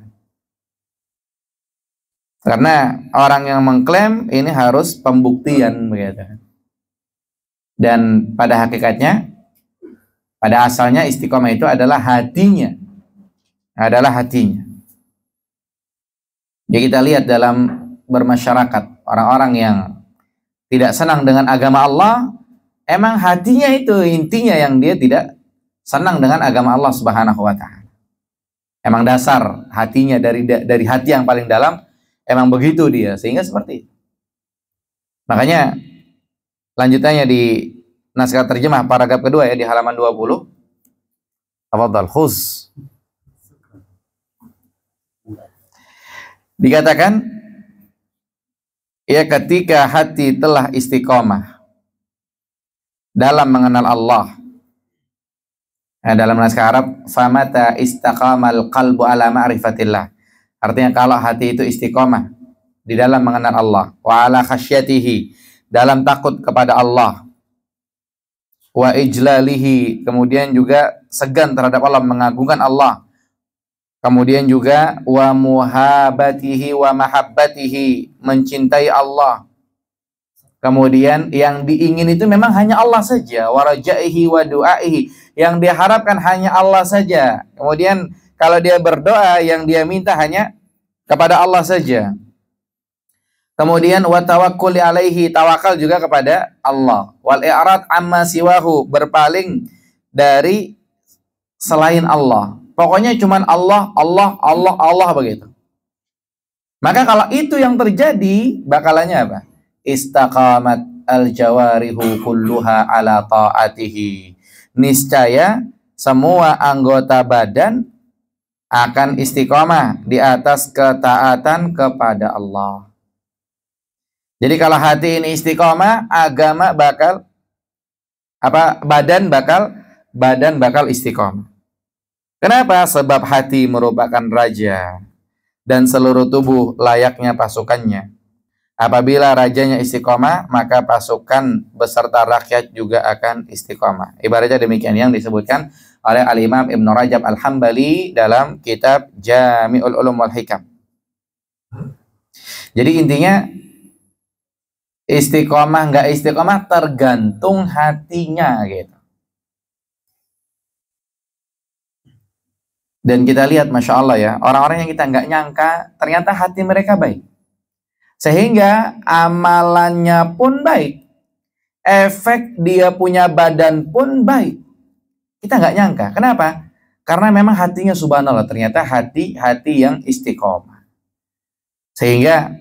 Karena orang yang mengklaim ini harus pembuktian begitu. Dan pada hakikatnya, pada asalnya istiqomah itu adalah hatinya. Adalah hatinya. Jadi kita lihat dalam bermasyarakat, orang-orang yang tidak senang dengan agama Allah, emang hatinya itu intinya yang dia tidak senang dengan agama Allah Subhanahu wa taala. Emang dasar hatinya dari hati yang paling dalam, emang begitu dia, sehingga seperti itu. Makanya lanjutannya di naskah terjemah paragraf kedua ya, di halaman 20. Tafadhal khuz. Dikatakan, ya, ketika hati telah istiqomah dalam mengenal Allah. Nah, dalam naskah Arab, famata istaqamal qalbu ala ma'rifatillah. Artinya kalau hati itu istiqomah di dalam mengenal Allah, wa ala khasyatihi, dalam takut kepada Allah, wa ijlalihi, kemudian juga segan terhadap Allah, mengagungkan Allah, kemudian juga wa muhabatihi wa mahabbatihi, mencintai Allah, kemudian yang diingin itu memang hanya Allah saja, wa rajaihi wa du'aihi, yang dia harapkan hanya Allah saja, kemudian kalau dia berdoa yang dia minta hanya kepada Allah saja. Kemudian wa tawakkuli alaihi, tawakal juga kepada Allah. Wal i'rad amma siwahu, berpaling dari selain Allah. Pokoknya cuman Allah, Allah, Allah, Allah begitu. Maka kalau itu yang terjadi, bakalannya apa? Istaqamat al-jawarihu kulluha ala ta'atihi. Niscaya semua anggota badan akan istiqomah di atas ketaatan kepada Allah. Jadi kalau hati ini istiqomah, agama bakal apa? Badan bakal istiqomah. Kenapa? Sebab hati merupakan raja dan seluruh tubuh layaknya pasukannya. Apabila rajanya istiqomah, maka pasukan beserta rakyat juga akan istiqomah. Ibaratnya demikian yang disebutkan oleh Al-Imam Ibnu Rajab Al-Hambali dalam kitab Jami'ul Ulum wal Hikam. Jadi intinya istiqomah nggak istiqomah tergantung hatinya gitu. Dan kita lihat Masya Allah ya, orang-orang yang kita nggak nyangka ternyata hati mereka baik. Sehingga amalannya pun baik. Efek dia punya badan pun baik. Kita nggak nyangka. Kenapa? Karena memang hatinya subhanallah, ternyata hati yang istiqomah. Sehingga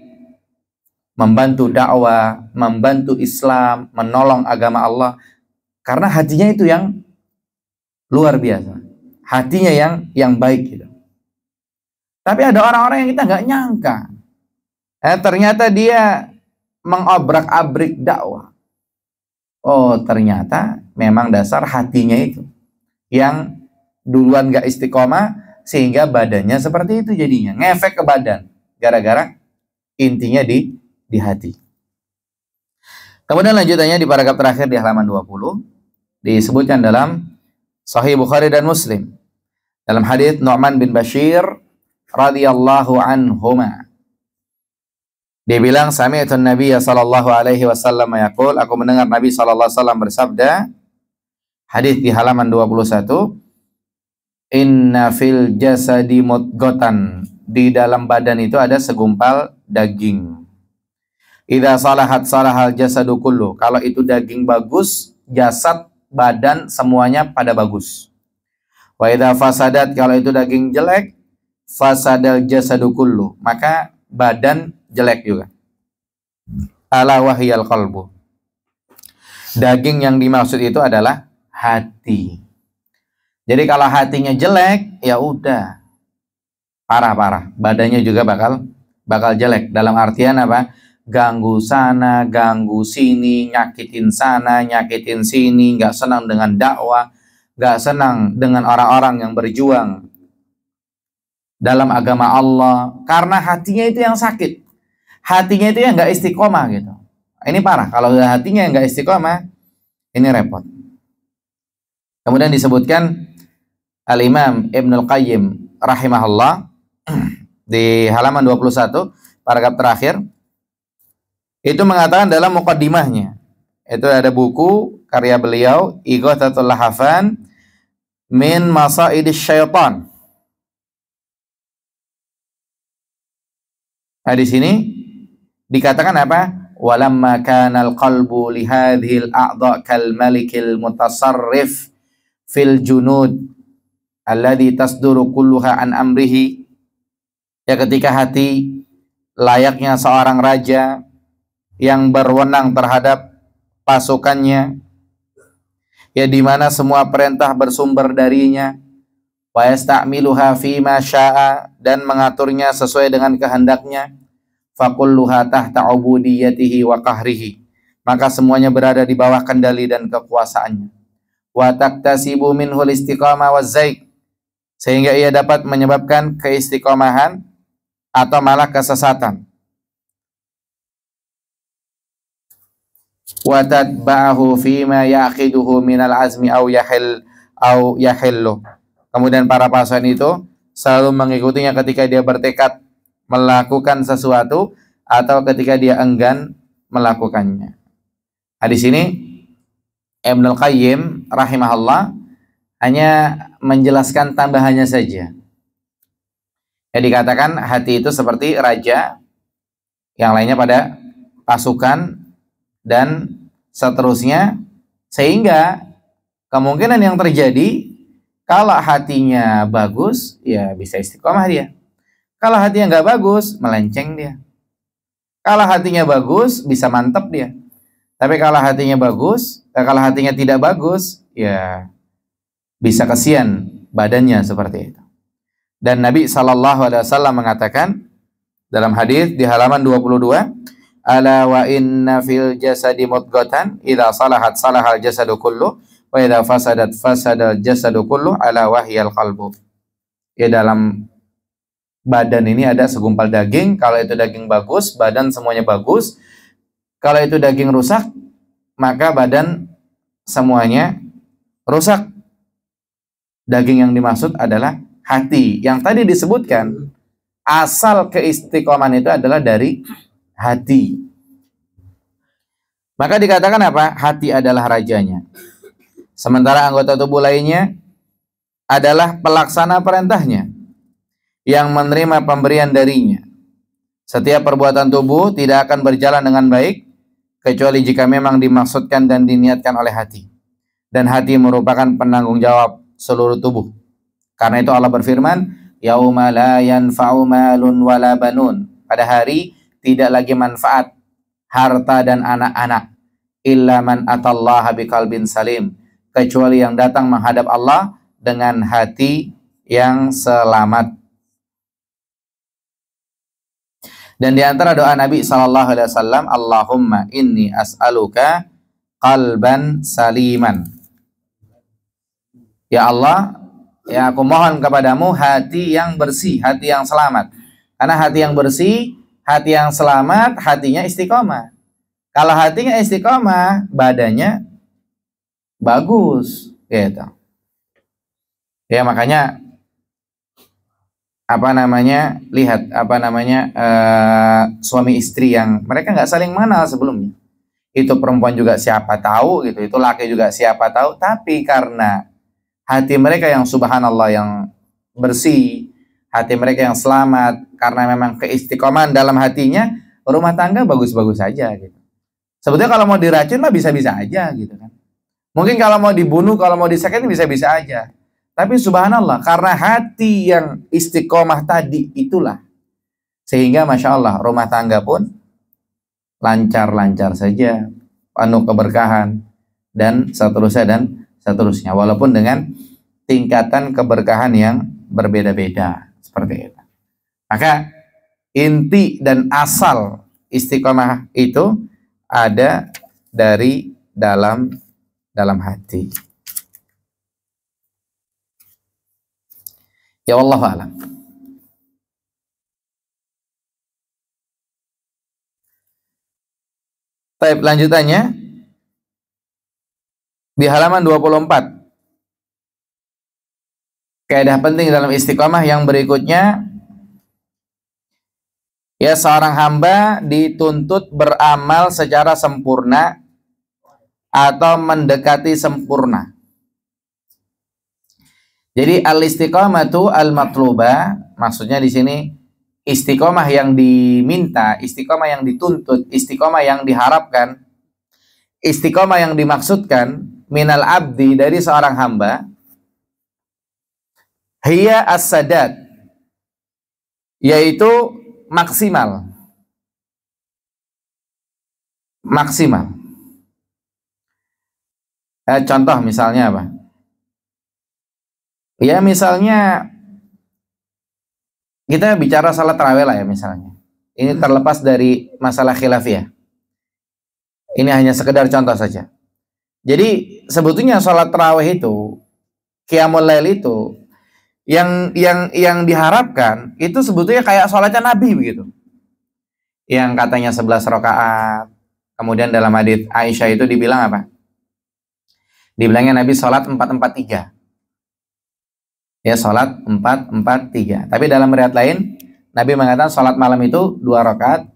membantu dakwah, membantu Islam, menolong agama Allah. Karena hatinya itu yang luar biasa. Hatinya yang baik gitu. Tapi ada orang-orang yang kita nggak nyangka. Ternyata dia mengobrak-abrik dakwah. Oh, ternyata memang dasar hatinya itu yang duluan nggak istiqomah sehingga badannya seperti itu jadinya. Ngefek ke badan. Gara-gara intinya di hati. Kemudian lanjutannya di paragraf terakhir di halaman 20 disebutkan dalam Sahih Bukhari dan Muslim dalam hadits Nu'man bin Bashir radhiyallahu anhuma. Dia bilang, sami'tu Nabi sallallahu alaihi wasallam yaqul, aku mendengar Nabi sallallahu alaihi wasallam bersabda, hadits di halaman 21, inna fil jasadi mudghatan, di dalam badan itu ada segumpal daging. Idza salahat salahal jasadu kullu, kalau itu daging bagus, jasad badan semuanya pada bagus. Wa idza fasadat, kalau itu daging jelek, fasadal jasadu kullu, maka badan jelek juga. Ala wahyal qalbu. Daging yang dimaksud itu adalah hati. Jadi kalau hatinya jelek, ya udah parah-parah, badannya juga bakal jelek. Dalam artian apa? Ganggu sana, ganggu sini, nyakitin sana, nyakitin sini, nggak senang dengan dakwah, nggak senang dengan orang-orang yang berjuang dalam agama Allah, karena hatinya itu yang sakit, hatinya itu yang nggak istiqomah gitu. Ini parah, kalau hatinya yang nggak istiqomah, ini repot. Kemudian disebutkan Al-Imam Ibnul Qayyim rahimahullah di halaman 21, paragraf terakhir, itu mengatakan dalam muqaddimahnya, itu ada buku karya beliau Ighathatul Lahafan min Masaidis Syaitan. Nah, di sini dikatakan apa? Walamma kana al-qalbu li hadhil a'dha kal malikil mutasarrif fil junud alladhi tasduru kulluha an amrihi. Ya, ketika hati layaknya seorang raja yang berwenang terhadap pasukannya, ya di mana semua perintah bersumber darinya, wa yasta'miluha fi ma syaa, dan mengaturnya sesuai dengan kehendaknya, fakulluha tahta ubudiyatihi wa qahrihi, maka semuanya berada di bawah kendali dan kekuasaannya. Wa taktasibu minhul istiqamah wa zaik, sehingga ia dapat menyebabkan keistiqomahan atau malah kesesatan. Wa tatba'ahu fima yaqiduhu minal azmi au yahillu. Kemudian para pasukan itu selalu mengikutinya ketika dia bertekad melakukan sesuatu atau ketika dia enggan melakukannya. Nah, di sini Ibnul Qayyim rahimahullah hanya menjelaskan tambahannya saja. Ya, dikatakan hati itu seperti raja, yang lainnya pada pasukan, dan seterusnya, sehingga kemungkinan yang terjadi kalau hatinya bagus, ya bisa istiqomah dia. Kalau hatinya nggak bagus, melenceng dia. Kalau hatinya bagus, bisa mantap dia. Tapi kalau hatinya bagus, kalau hatinya tidak bagus, ya bisa kesian badannya seperti itu. Dan Nabi SAW mengatakan dalam hadis di halaman 22, ala wa inna fil jasadi mudghatan idza salahat salahal jasadu kullu wa idza fasadat fasadal jasadu kullu ala wahyal qalbu. Ya, dalam badan ini ada segumpal daging, kalau itu daging bagus, badan semuanya bagus. Kalau itu daging rusak, maka badan semuanya rusak. Daging yang dimaksud adalah hati. Yang tadi disebutkan, asal keistiqomahan itu adalah dari hati. Maka dikatakan apa? Hati adalah rajanya. Sementara anggota tubuh lainnya adalah pelaksana perintahnya, yang menerima pemberian darinya. Setiap perbuatan tubuh tidak akan berjalan dengan baik kecuali jika memang dimaksudkan dan diniatkan oleh hati. Dan hati merupakan penanggung jawab seluruh tubuh. Karena itu Allah berfirman, yauma la yanfa'u malun wala banun. Pada hari tidak lagi manfaat harta dan anak-anak, illa man atallaha biqalbin salim, kecuali yang datang menghadap Allah dengan hati yang selamat. Dan di antara doa Nabi SAW, Allahumma inni as'aluka qalban saliman. Ya Allah, ya aku mohon kepadamu hati yang bersih, hati yang selamat. Karena hati yang bersih, hati yang selamat, hatinya istiqomah. Kalau hatinya istiqomah, badannya bagus, gitu. Ya makanya lihat suami istri yang mereka nggak saling mengenal sebelumnya. Itu perempuan juga siapa tahu gitu, itu laki juga siapa tahu, tapi karena hati mereka yang subhanallah yang bersih, hati mereka yang selamat, karena memang keistiqomahan dalam hatinya, rumah tangga bagus-bagus saja gitu. Sebetulnya kalau mau diracun mah bisa-bisa aja gitu kan. Mungkin kalau mau dibunuh, kalau mau disakitin bisa-bisa aja. Tapi subhanallah, karena hati yang istiqomah tadi itulah, sehingga Masya Allah rumah tangga pun lancar-lancar saja, penuh keberkahan, dan seterusnya. Walaupun dengan tingkatan keberkahan yang berbeda-beda, seperti itu. Maka inti dan asal istiqomah itu ada dari dalam hati. Ya wallahu a'lam. Baik, lanjutannya di halaman 24. Kaidah penting dalam istiqomah yang berikutnya, ya seorang hamba dituntut beramal secara sempurna atau mendekati sempurna. Jadi al-istiqomatu al-matlubah, maksudnya di sini istiqomah yang diminta, istiqomah yang dituntut, istiqomah yang diharapkan, istiqomah yang dimaksudkan minal abdi dari seorang hamba, hiya as-sadad, yaitu maksimal. Contoh misalnya apa? Ya misalnya kita bicara salat tarawih lah ya misalnya. Ini terlepas dari masalah khilafiyah. Ini hanya sekedar contoh saja. Jadi sebetulnya salat tarawih itu, qiyamul lail itu, yang diharapkan itu sebetulnya kayak salatnya Nabi begitu. Yang katanya 11 rakaat. Kemudian dalam hadits Aisyah itu dibilang apa? Dibilangnya Nabi salat 4-4-3. Ya salat 4-4-3. Tapi dalam riwayat lain Nabi mengatakan salat malam itu 2 rakaat.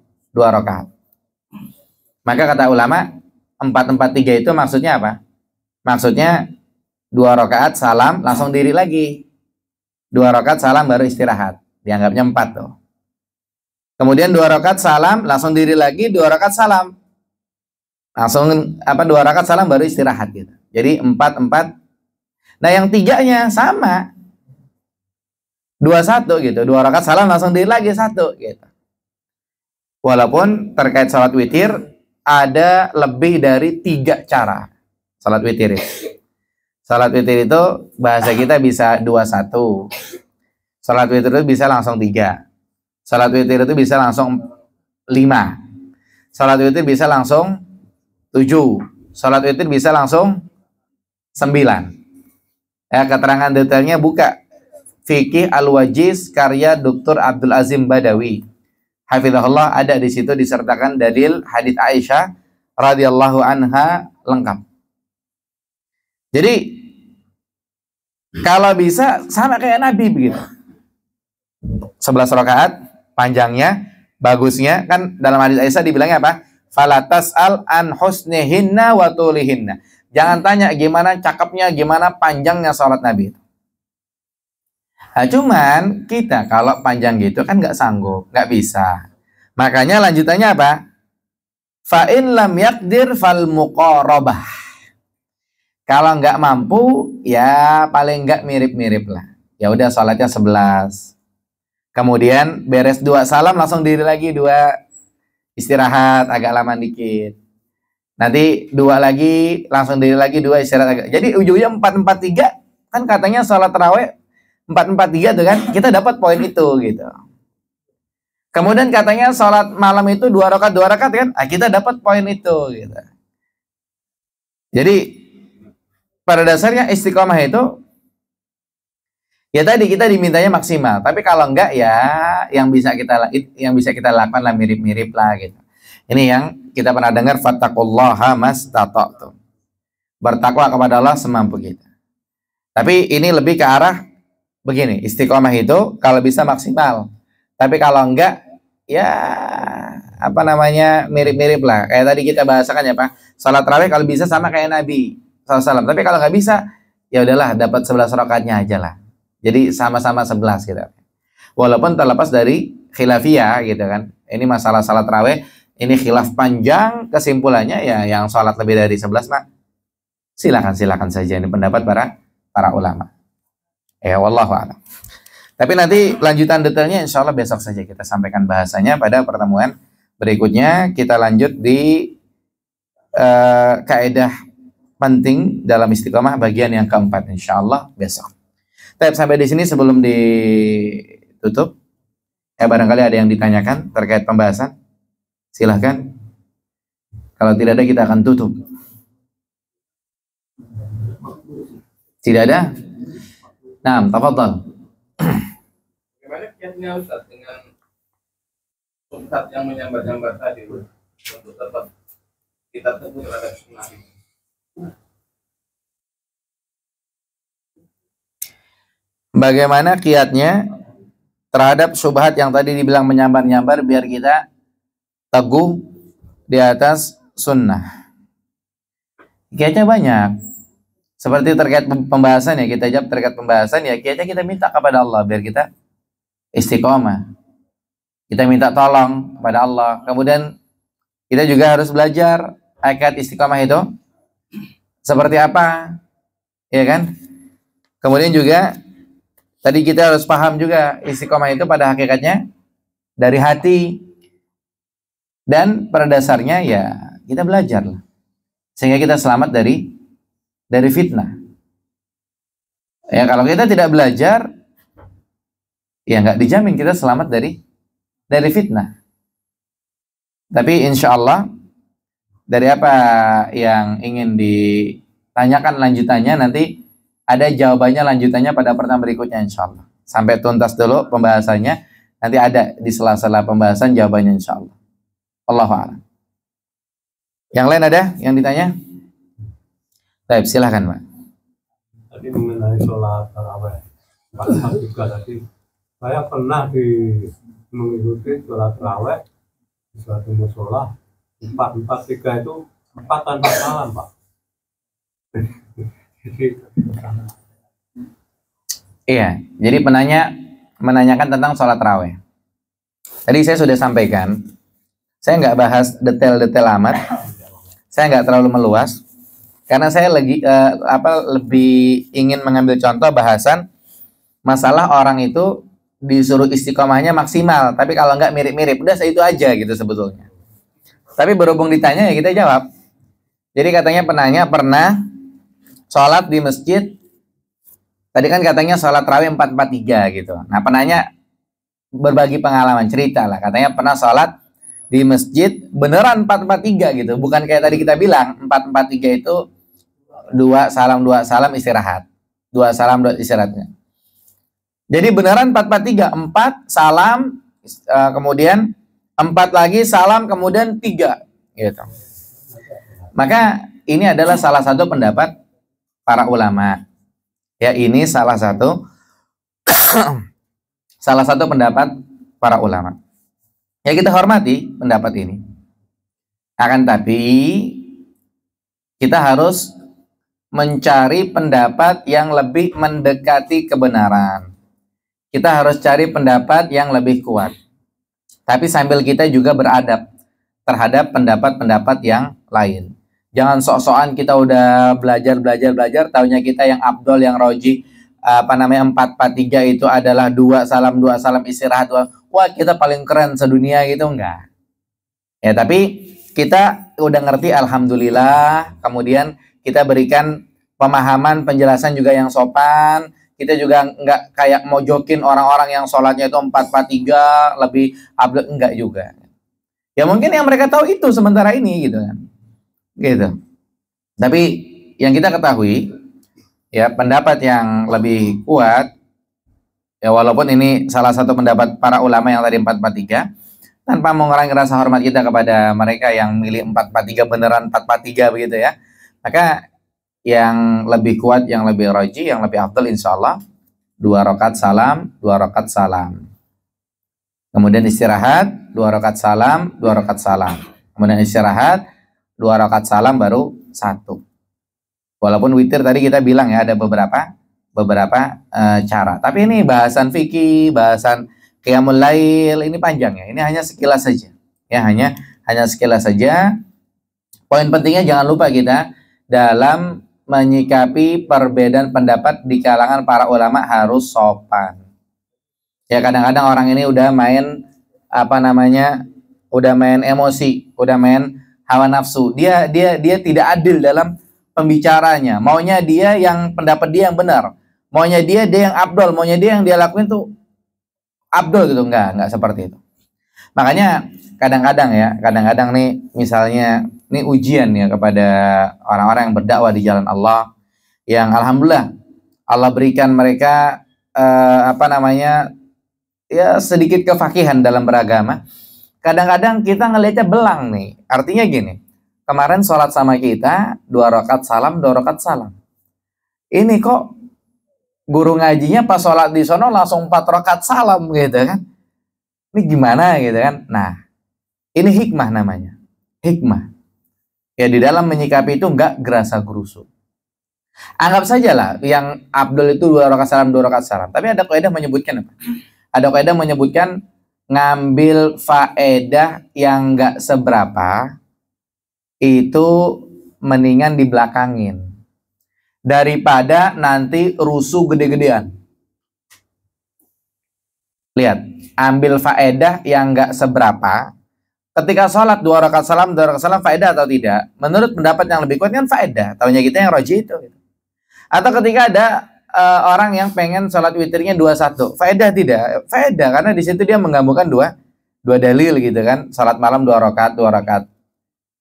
Maka kata ulama 4-4-3 itu maksudnya apa? Maksudnya 2 rakaat salam langsung diri lagi. 2 rakaat salam baru istirahat. Dianggapnya 4 tuh. Kemudian 2 rakaat salam langsung diri lagi, 2 rakaat salam. Langsung 2 rakaat salam baru istirahat gitu. Jadi 4-4. Nah yang tiganya sama. 2-1 gitu, 2 rakaat salam langsung diri lagi 1 gitu. Walaupun terkait salat witir ada lebih dari 3 cara salat witir itu. Salat witir itu bahasa kita bisa 2-1. Salat witir itu bisa langsung 3. Salat witir itu bisa langsung 5. Salat witir bisa langsung 7. Salat witir bisa langsung 9. Ya, keterangan detailnya buka Fikih Al-Wajiz karya Dr. Abdul Azim Badawi. Hafizahullah, ada di situ disertakan dalil hadits Aisyah radhiyallahu anha lengkap. Jadi Kalau bisa sama kayak Nabi begitu. 11 rakaat panjangnya, bagusnya kan dalam hadis Aisyah dibilangnya apa? Falatas'al an husnihinna wa tulihinna. Jangan tanya gimana cakepnya, gimana panjangnya sholat Nabi itu. Nah, cuman kita kalau panjang gitu kan nggak sanggup, nggak bisa. Makanya lanjutannya apa? Fa'in lam yakdir fal muqarabah. Kalau nggak mampu, ya paling nggak mirip-mirip lah. Ya udah sholatnya 11. Kemudian beres 2 salam langsung diri lagi 2, istirahat agak lama dikit. Nanti 2 lagi langsung diri lagi 2, istirahat agak. Jadi ujungnya 4-4-3 kan katanya sholat tarawih 4-4-3 tuh kan. Kita dapat poin itu gitu. Kemudian katanya sholat malam itu 2 rakaat kan. Nah, kita dapat poin itu gitu. Jadi pada dasarnya istiqomah itu ya tadi kita dimintanya maksimal, tapi kalau enggak ya yang bisa kita lakukan lah mirip-mirip lah gitu. Ini yang kita pernah dengar, fattaqullaha mastata'tum. Bertakwa kepada Allah semampu kita. Tapi ini lebih ke arah begini, istiqomah itu kalau bisa maksimal. Tapi kalau enggak ya apa namanya mirip-mirip lah. Kayak tadi kita bahasakan ya Pak, salat tarawih kalau bisa sama kayak Nabi SAW. Tapi kalau nggak bisa ya udahlah dapat 11 rakaatnya aja lah. Jadi sama-sama 11 gitu. Walaupun terlepas dari khilafiyah gitu kan. Ini masalah salat tarawih, ini khilaf panjang, kesimpulannya ya yang salat lebih dari 11 mah silakan saja, ini pendapat para ulama. Ya wallahu a'lam. Tapi nanti lanjutan detailnya insya Allah besok saja kita sampaikan bahasanya pada pertemuan berikutnya. Kita lanjut di kaidah penting dalam istiqomah bagian yang keempat insya Allah besok. Tapi sampai di sini sebelum ditutup, ya barangkali ada yang ditanyakan terkait pembahasan, silahkan. Kalau tidak ada kita akan tutup. Tidak ada? Nah, tafadhal. Bagaimana kiatnya Ustaz dengan Ustaz yang menyambar-nyambar tadi untuk tetap kita teguh terhadap sunnah ini? Bagaimana kiatnya terhadap syubhat yang tadi dibilang menyambar-nyambar biar kita teguh di atas sunnah? Kiatnya banyak. Seperti terkait pembahasan ya, kita jawab terkait pembahasan ya, kiatnya kita minta kepada Allah biar kita istiqomah. Kita minta tolong kepada Allah. Kemudian kita juga harus belajar hakikat istiqomah itu seperti apa, ya kan? Kemudian juga tadi kita harus paham juga istiqomah itu pada hakikatnya dari hati, dan pada dasarnya ya kita belajar lah sehingga kita selamat dari fitnah. Ya kalau kita tidak belajar ya nggak dijamin kita selamat dari fitnah. Tapi insya Allah dari apa yang ingin ditanyakan lanjutannya nanti ada jawabannya lanjutannya pada pertemuan berikutnya insya Allah. Sampai tuntas dulu pembahasannya, nanti ada di sela-sela pembahasan jawabannya insya Allah. Allahu a'lam. Yang lain ada yang ditanya? Baik, silahkan Pak. Tadi mengenai sholat tarawih, Pak juga tadi saya pernah mengikuti sholat tarawih di suatu musola 4-4-3 itu 4 tanpa salam Pak. Iya, jadi penanya menanyakan tentang sholat tarawih. Tadi saya sudah sampaikan, saya nggak bahas detail-detail amat, saya nggak terlalu meluas, karena saya lebih ingin mengambil contoh bahasan masalah orang itu disuruh istiqomahnya maksimal, tapi kalau nggak mirip-mirip, udah itu aja gitu sebetulnya. Tapi berhubung ditanya ya kita jawab. Jadi katanya penanya pernah sholat di masjid, tadi kan katanya sholat tarawih 4-4-3 gitu. Nah penanya berbagi pengalaman, cerita lah, katanya pernah sholat di masjid beneran 4-4-3 gitu, bukan kayak tadi kita bilang 4-4-3 itu 2 salam istirahat, 2 salam 2 istirahatnya. Jadi beneran 4-4-3, 4 salam kemudian 4 lagi salam kemudian 3 gitu. Maka ini adalah salah satu pendapat para ulama. Ya, ini salah satu salah satu pendapat para ulama. Ya, kita hormati pendapat ini. Akan tapi kita harus mencari pendapat yang lebih mendekati kebenaran. Kita harus cari pendapat yang lebih kuat. Tapi sambil kita juga beradab terhadap pendapat-pendapat yang lain. Jangan sok-sokan kita udah belajar, taunya kita yang afdol, yang roji, 4-4-3 itu adalah 2 salam istirahat. Wah, kita paling keren sedunia gitu, enggak. Ya, tapi kita udah ngerti, alhamdulillah. Kemudian kita berikan pemahaman, penjelasan juga yang sopan. Kita juga nggak kayak mojokin orang-orang yang sholatnya itu 4-4-3 lebih upload, enggak juga. Ya mungkin yang mereka tahu itu sementara ini gitu kan. Gitu. Tapi yang kita ketahui ya, pendapat yang lebih kuat ya, walaupun ini salah satu pendapat para ulama yang tadi 4-4-3, tanpa mengurangi rasa hormat kita kepada mereka yang milih 4-4-3 beneran 4-4-3 begitu ya. Maka yang lebih kuat, yang lebih roji, yang lebih afdal insyaallah 2 rakaat salam, 2 rakaat salam. Kemudian istirahat, 2 rakaat salam, 2 rakaat salam. Kemudian istirahat, 2 rakaat salam baru 1. Walaupun witir tadi kita bilang ya ada beberapa cara. Tapi ini bahasan fikih, bahasan qiyamul lail, ini panjang ya. Ini hanya sekilas saja. Ya, hanya sekilas saja. Poin pentingnya jangan lupa kita dalam menyikapi perbedaan pendapat di kalangan para ulama harus sopan. Ya, kadang-kadang orang ini udah main udah main emosi, udah main hawa nafsu. Dia tidak adil dalam pembicaranya. Maunya dia yang pendapat dia yang benar. Maunya dia yang abdol, maunya dia yang dia lakuin tuh abdol gitu. Enggak seperti itu. Makanya kadang-kadang nih misalnya ini ujian ya kepada orang-orang yang berdakwah di jalan Allah, yang alhamdulillah Allah berikan mereka ya sedikit kefakihan dalam beragama. Kadang-kadang kita ngelihatnya belang nih. Artinya gini, kemarin sholat sama kita 2 rakaat salam, 2 rakaat salam. Ini kok guru ngajinya pas sholat di sono langsung 4 rakaat salam gitu kan. Ini gimana gitu kan. Nah, ini hikmah namanya. Hikmah. Ya, di dalam menyikapi itu enggak gerasa gerusu. Anggap saja lah yang abdul itu 2 rakaat salam, 2 rakaat salam. Tapi ada kaidah menyebutkan apa? Ada kaidah menyebutkan ngambil faedah yang enggak seberapa itu mendingan dibelakangin daripada nanti rusuh gede-gedean. Lihat, ambil faedah yang enggak seberapa. Ketika sholat 2 rakaat salam, 2 rakaat salam, faedah atau tidak? Menurut pendapat yang lebih kuat kan faedah. Taunya kita yang roji itu. Atau ketika ada orang yang pengen sholat witirnya 2-1, faedah tidak? Faedah, karena di situ dia menggabungkan dua dalil gitu kan. Sholat malam 2 rakaat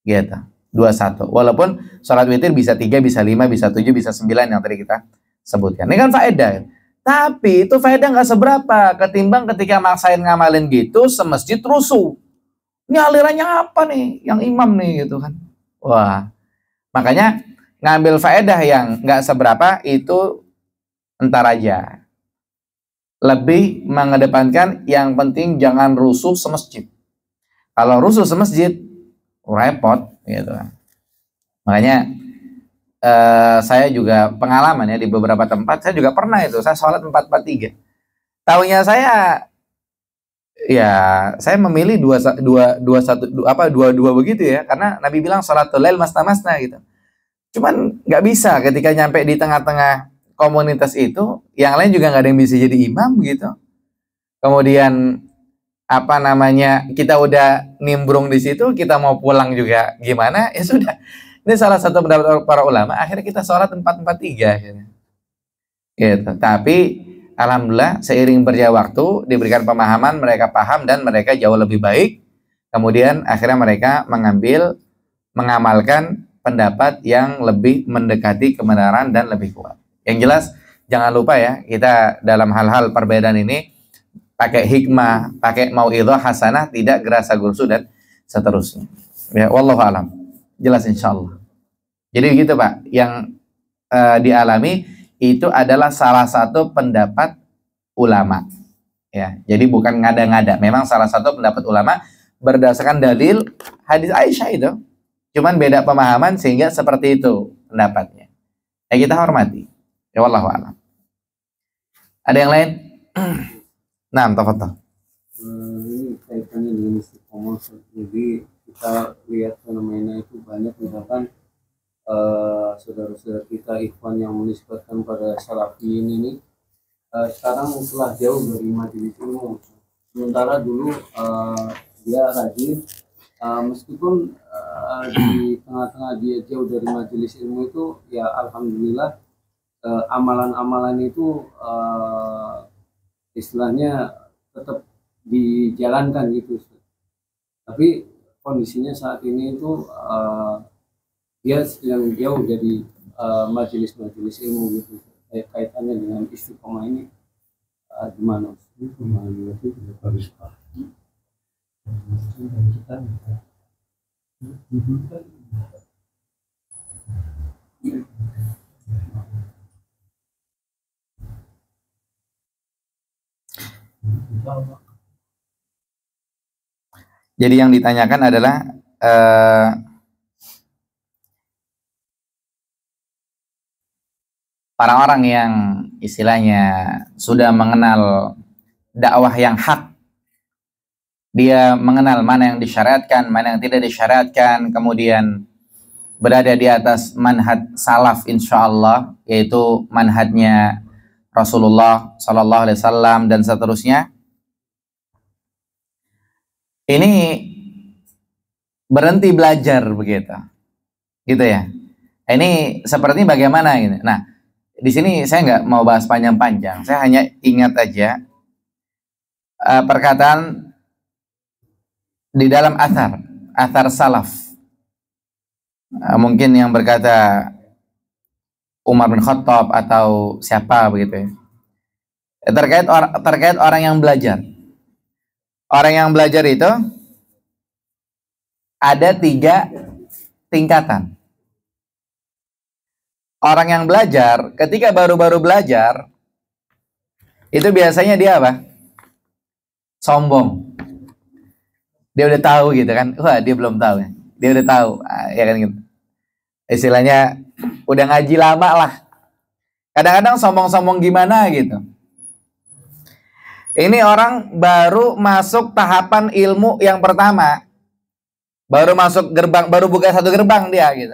gitu. 2-1. Walaupun sholat witir bisa 3, bisa 5, bisa 7, bisa 9 yang tadi kita sebutkan. Ini kan faedah. Tapi itu faedah nggak seberapa ketimbang ketika maksain ngamalin gitu semasjid rusuh. Ini alirannya apa nih? Yang imam nih gitu kan. Wah, makanya ngambil faedah yang nggak seberapa itu entar aja. Lebih mengedepankan yang penting jangan rusuh semasjid. Kalau rusuh semasjid, repot gitu kan. Makanya saya juga pengalaman ya di beberapa tempat, saya juga pernah itu, saya sholat 4-4-3. Taunya saya memilih 2-1 2-2 begitu ya, karena Nabi bilang sholatul lail masna-masna gitu. Cuman nggak bisa ketika nyampe di tengah-tengah komunitas itu, yang lain juga nggak ada yang bisa jadi imam gitu. Kemudian kita udah nimbrung di situ, kita mau pulang juga gimana? Ya sudah. Ini salah satu pendapat para ulama, akhirnya kita sholat 4-4-3 akhirnya. Gitu. Tapi alhamdulillah seiring berjalan waktu diberikan pemahaman, mereka paham dan mereka jauh lebih baik. Kemudian akhirnya mereka mengamalkan pendapat yang lebih mendekati kebenaran dan lebih kuat. Yang jelas jangan lupa ya, kita dalam hal-hal perbedaan ini pakai hikmah, pakai mau'idhah hasanah, tidak gerasa gerusu dan seterusnya. Ya, wallahu alam. Jelas insyaallah. Jadi gitu Pak, yang dialami itu adalah salah satu pendapat ulama. Ya, jadi bukan ngada-ngada. Memang salah satu pendapat ulama berdasarkan dalil hadis Aisyah itu. Cuman beda pemahaman sehingga seperti itu pendapatnya. Ya kita hormati. Ya wallahu a'lam. Ada yang lain? Nah, tafadhal. Ini kaitannya dengan istiqomah. Jadi kita lihat fenomena itu banyak, misalkan saudara-saudara kita ikhwan yang menisbatkan pada salafiyin ini sekarang telah jauh dari majelis ilmu. Sementara dulu dia rajin, meskipun di tengah-tengah dia jauh dari majelis ilmu itu, ya alhamdulillah amalan-amalan itu istilahnya tetap dijalankan gitu. Tapi kondisinya saat ini itu dia sedang jauh dari majelis-majelis ilmu gitu. Kaitannya dengan istiqomah ini gimana? Jadi yang ditanyakan adalah orang-orang yang istilahnya sudah mengenal dakwah yang hak, dia mengenal mana yang disyariatkan, mana yang tidak disyariatkan, kemudian berada di atas manhaj salaf insyaallah, yaitu manhajnya Rasulullah Sallallahu Alaihi Wasallam dan seterusnya. Ini berhenti belajar begitu, gitu ya. Ini seperti bagaimana ini? Nah, di sini saya nggak mau bahas panjang-panjang. Saya hanya ingat aja perkataan di dalam athar salaf. Mungkin yang berkata Umar bin Khattab atau siapa begitu ya. Terkait orang yang belajar. Orang yang belajar itu ada 3 tingkatan. Orang yang belajar, ketika baru-baru belajar, itu biasanya dia apa? Sombong. Dia udah tahu gitu kan. Wah, dia belum tahu ya. Dia udah tahu, ya kan gitu. Istilahnya udah ngaji lama lah. Kadang-kadang sombong-sombong gimana gitu. Ini orang baru masuk tahapan ilmu yang pertama. Baru masuk gerbang, baru buka satu gerbang dia gitu.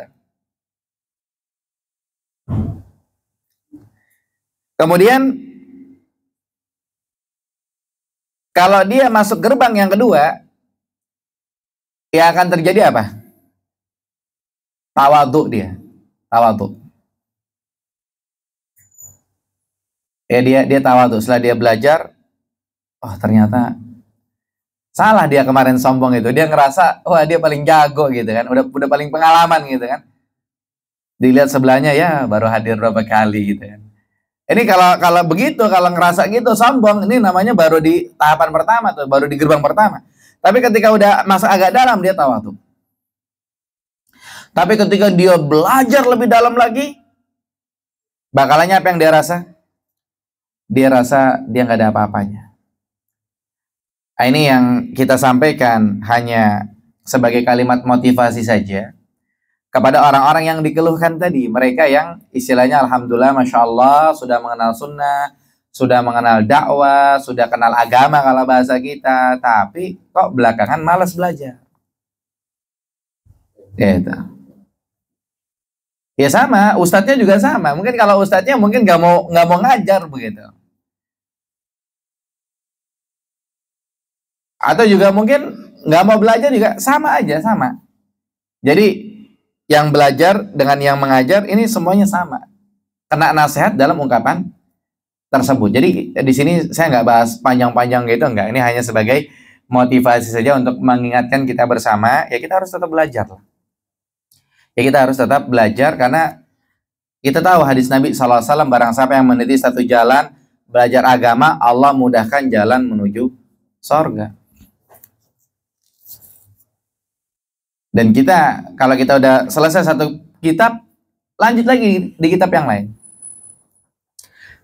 Kemudian kalau dia masuk gerbang yang kedua, ya akan terjadi apa? Tawadhu dia. Tawadhu. Ya dia tawadhu. Setelah dia belajar, oh ternyata salah dia kemarin sombong itu. Dia ngerasa wah dia paling jago gitu kan. Udah paling pengalaman gitu kan. Dilihat sebelahnya ya baru hadir berapa kali gitu kan. Ini kalau begitu, kalau ngerasa gitu sombong, ini namanya baru di tahapan pertama tuh, baru di gerbang pertama. Tapi ketika udah masuk agak dalam dia tawadhu. Tapi ketika dia belajar lebih dalam lagi, bakalannya apa yang dia rasa? Dia rasa dia nggak ada apa-apanya. Nah, ini yang kita sampaikan hanya sebagai kalimat motivasi saja kepada orang-orang yang dikeluhkan tadi. Mereka yang istilahnya alhamdulillah, masya Allah, sudah mengenal sunnah, sudah mengenal dakwah, sudah kenal agama kalau bahasa kita, tapi kok belakangan malas belajar. Gitu. Ya sama, ustadznya juga sama. Mungkin kalau ustadznya mungkin nggak mau ngajar begitu. Atau juga mungkin nggak mau belajar juga sama aja, sama. Jadi yang belajar dengan yang mengajar ini semuanya sama. Kena nasihat dalam ungkapan tersebut. Jadi di sini saya nggak bahas panjang-panjang gitu, enggak. Ini hanya sebagai motivasi saja untuk mengingatkan kita bersama, ya kita harus tetap belajar. Ya kita harus tetap belajar karena kita tahu hadis Nabi SAW, barang siapa yang meniti satu jalan belajar agama, Allah mudahkan jalan menuju sorga. Dan kita, kalau kita udah selesai satu kitab, lanjut lagi di kitab yang lain.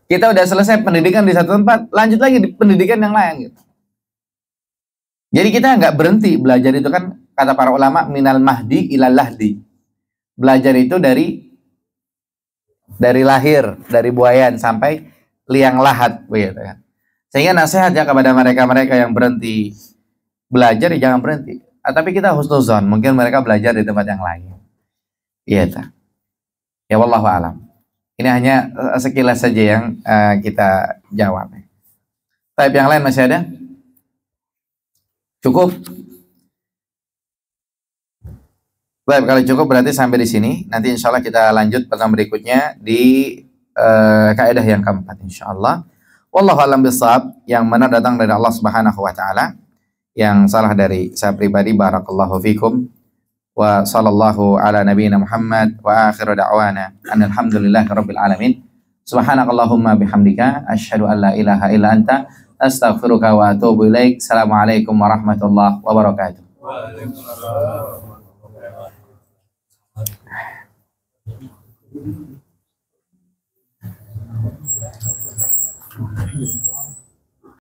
Kita udah selesai pendidikan di satu tempat, lanjut lagi di pendidikan yang lain gitu. Jadi kita nggak berhenti belajar itu kan, kata para ulama, minal mahdi ilal lahdi. Belajar itu dari lahir, dari buayan sampai liang lahat begitu kan. Sehingga nasihat ya kepada mereka-mereka yang berhenti belajar, ya jangan berhenti. Tapi kita husnuzon, mungkin mereka belajar di tempat yang lain. Iya, ya wallahu alam. Ini hanya sekilas saja yang kita jawab. Tapi yang lain masih ada? Cukup? Baik, kalau cukup berarti sampai di sini. Nanti insya Allah kita lanjut pertemuan berikutnya di kaidah yang keempat insya Allah. Wallahu a'lam bishawab. Yang benar datang dari Allah Subhanahu wa taala. Yang salah dari saya pribadi. Barakallahu fikum. Wa sallallahu ala nabiyyina Muhammad wa akhiru da'wana alhamdulillahi rabbil alamin. Subhanakallahumma bihamdika asyhadu an la ilaha illa anta astaghfiruka wa atubu ilaik. Assalamualaikum warahmatullahi wabarakatuh. Waalaikumsalam.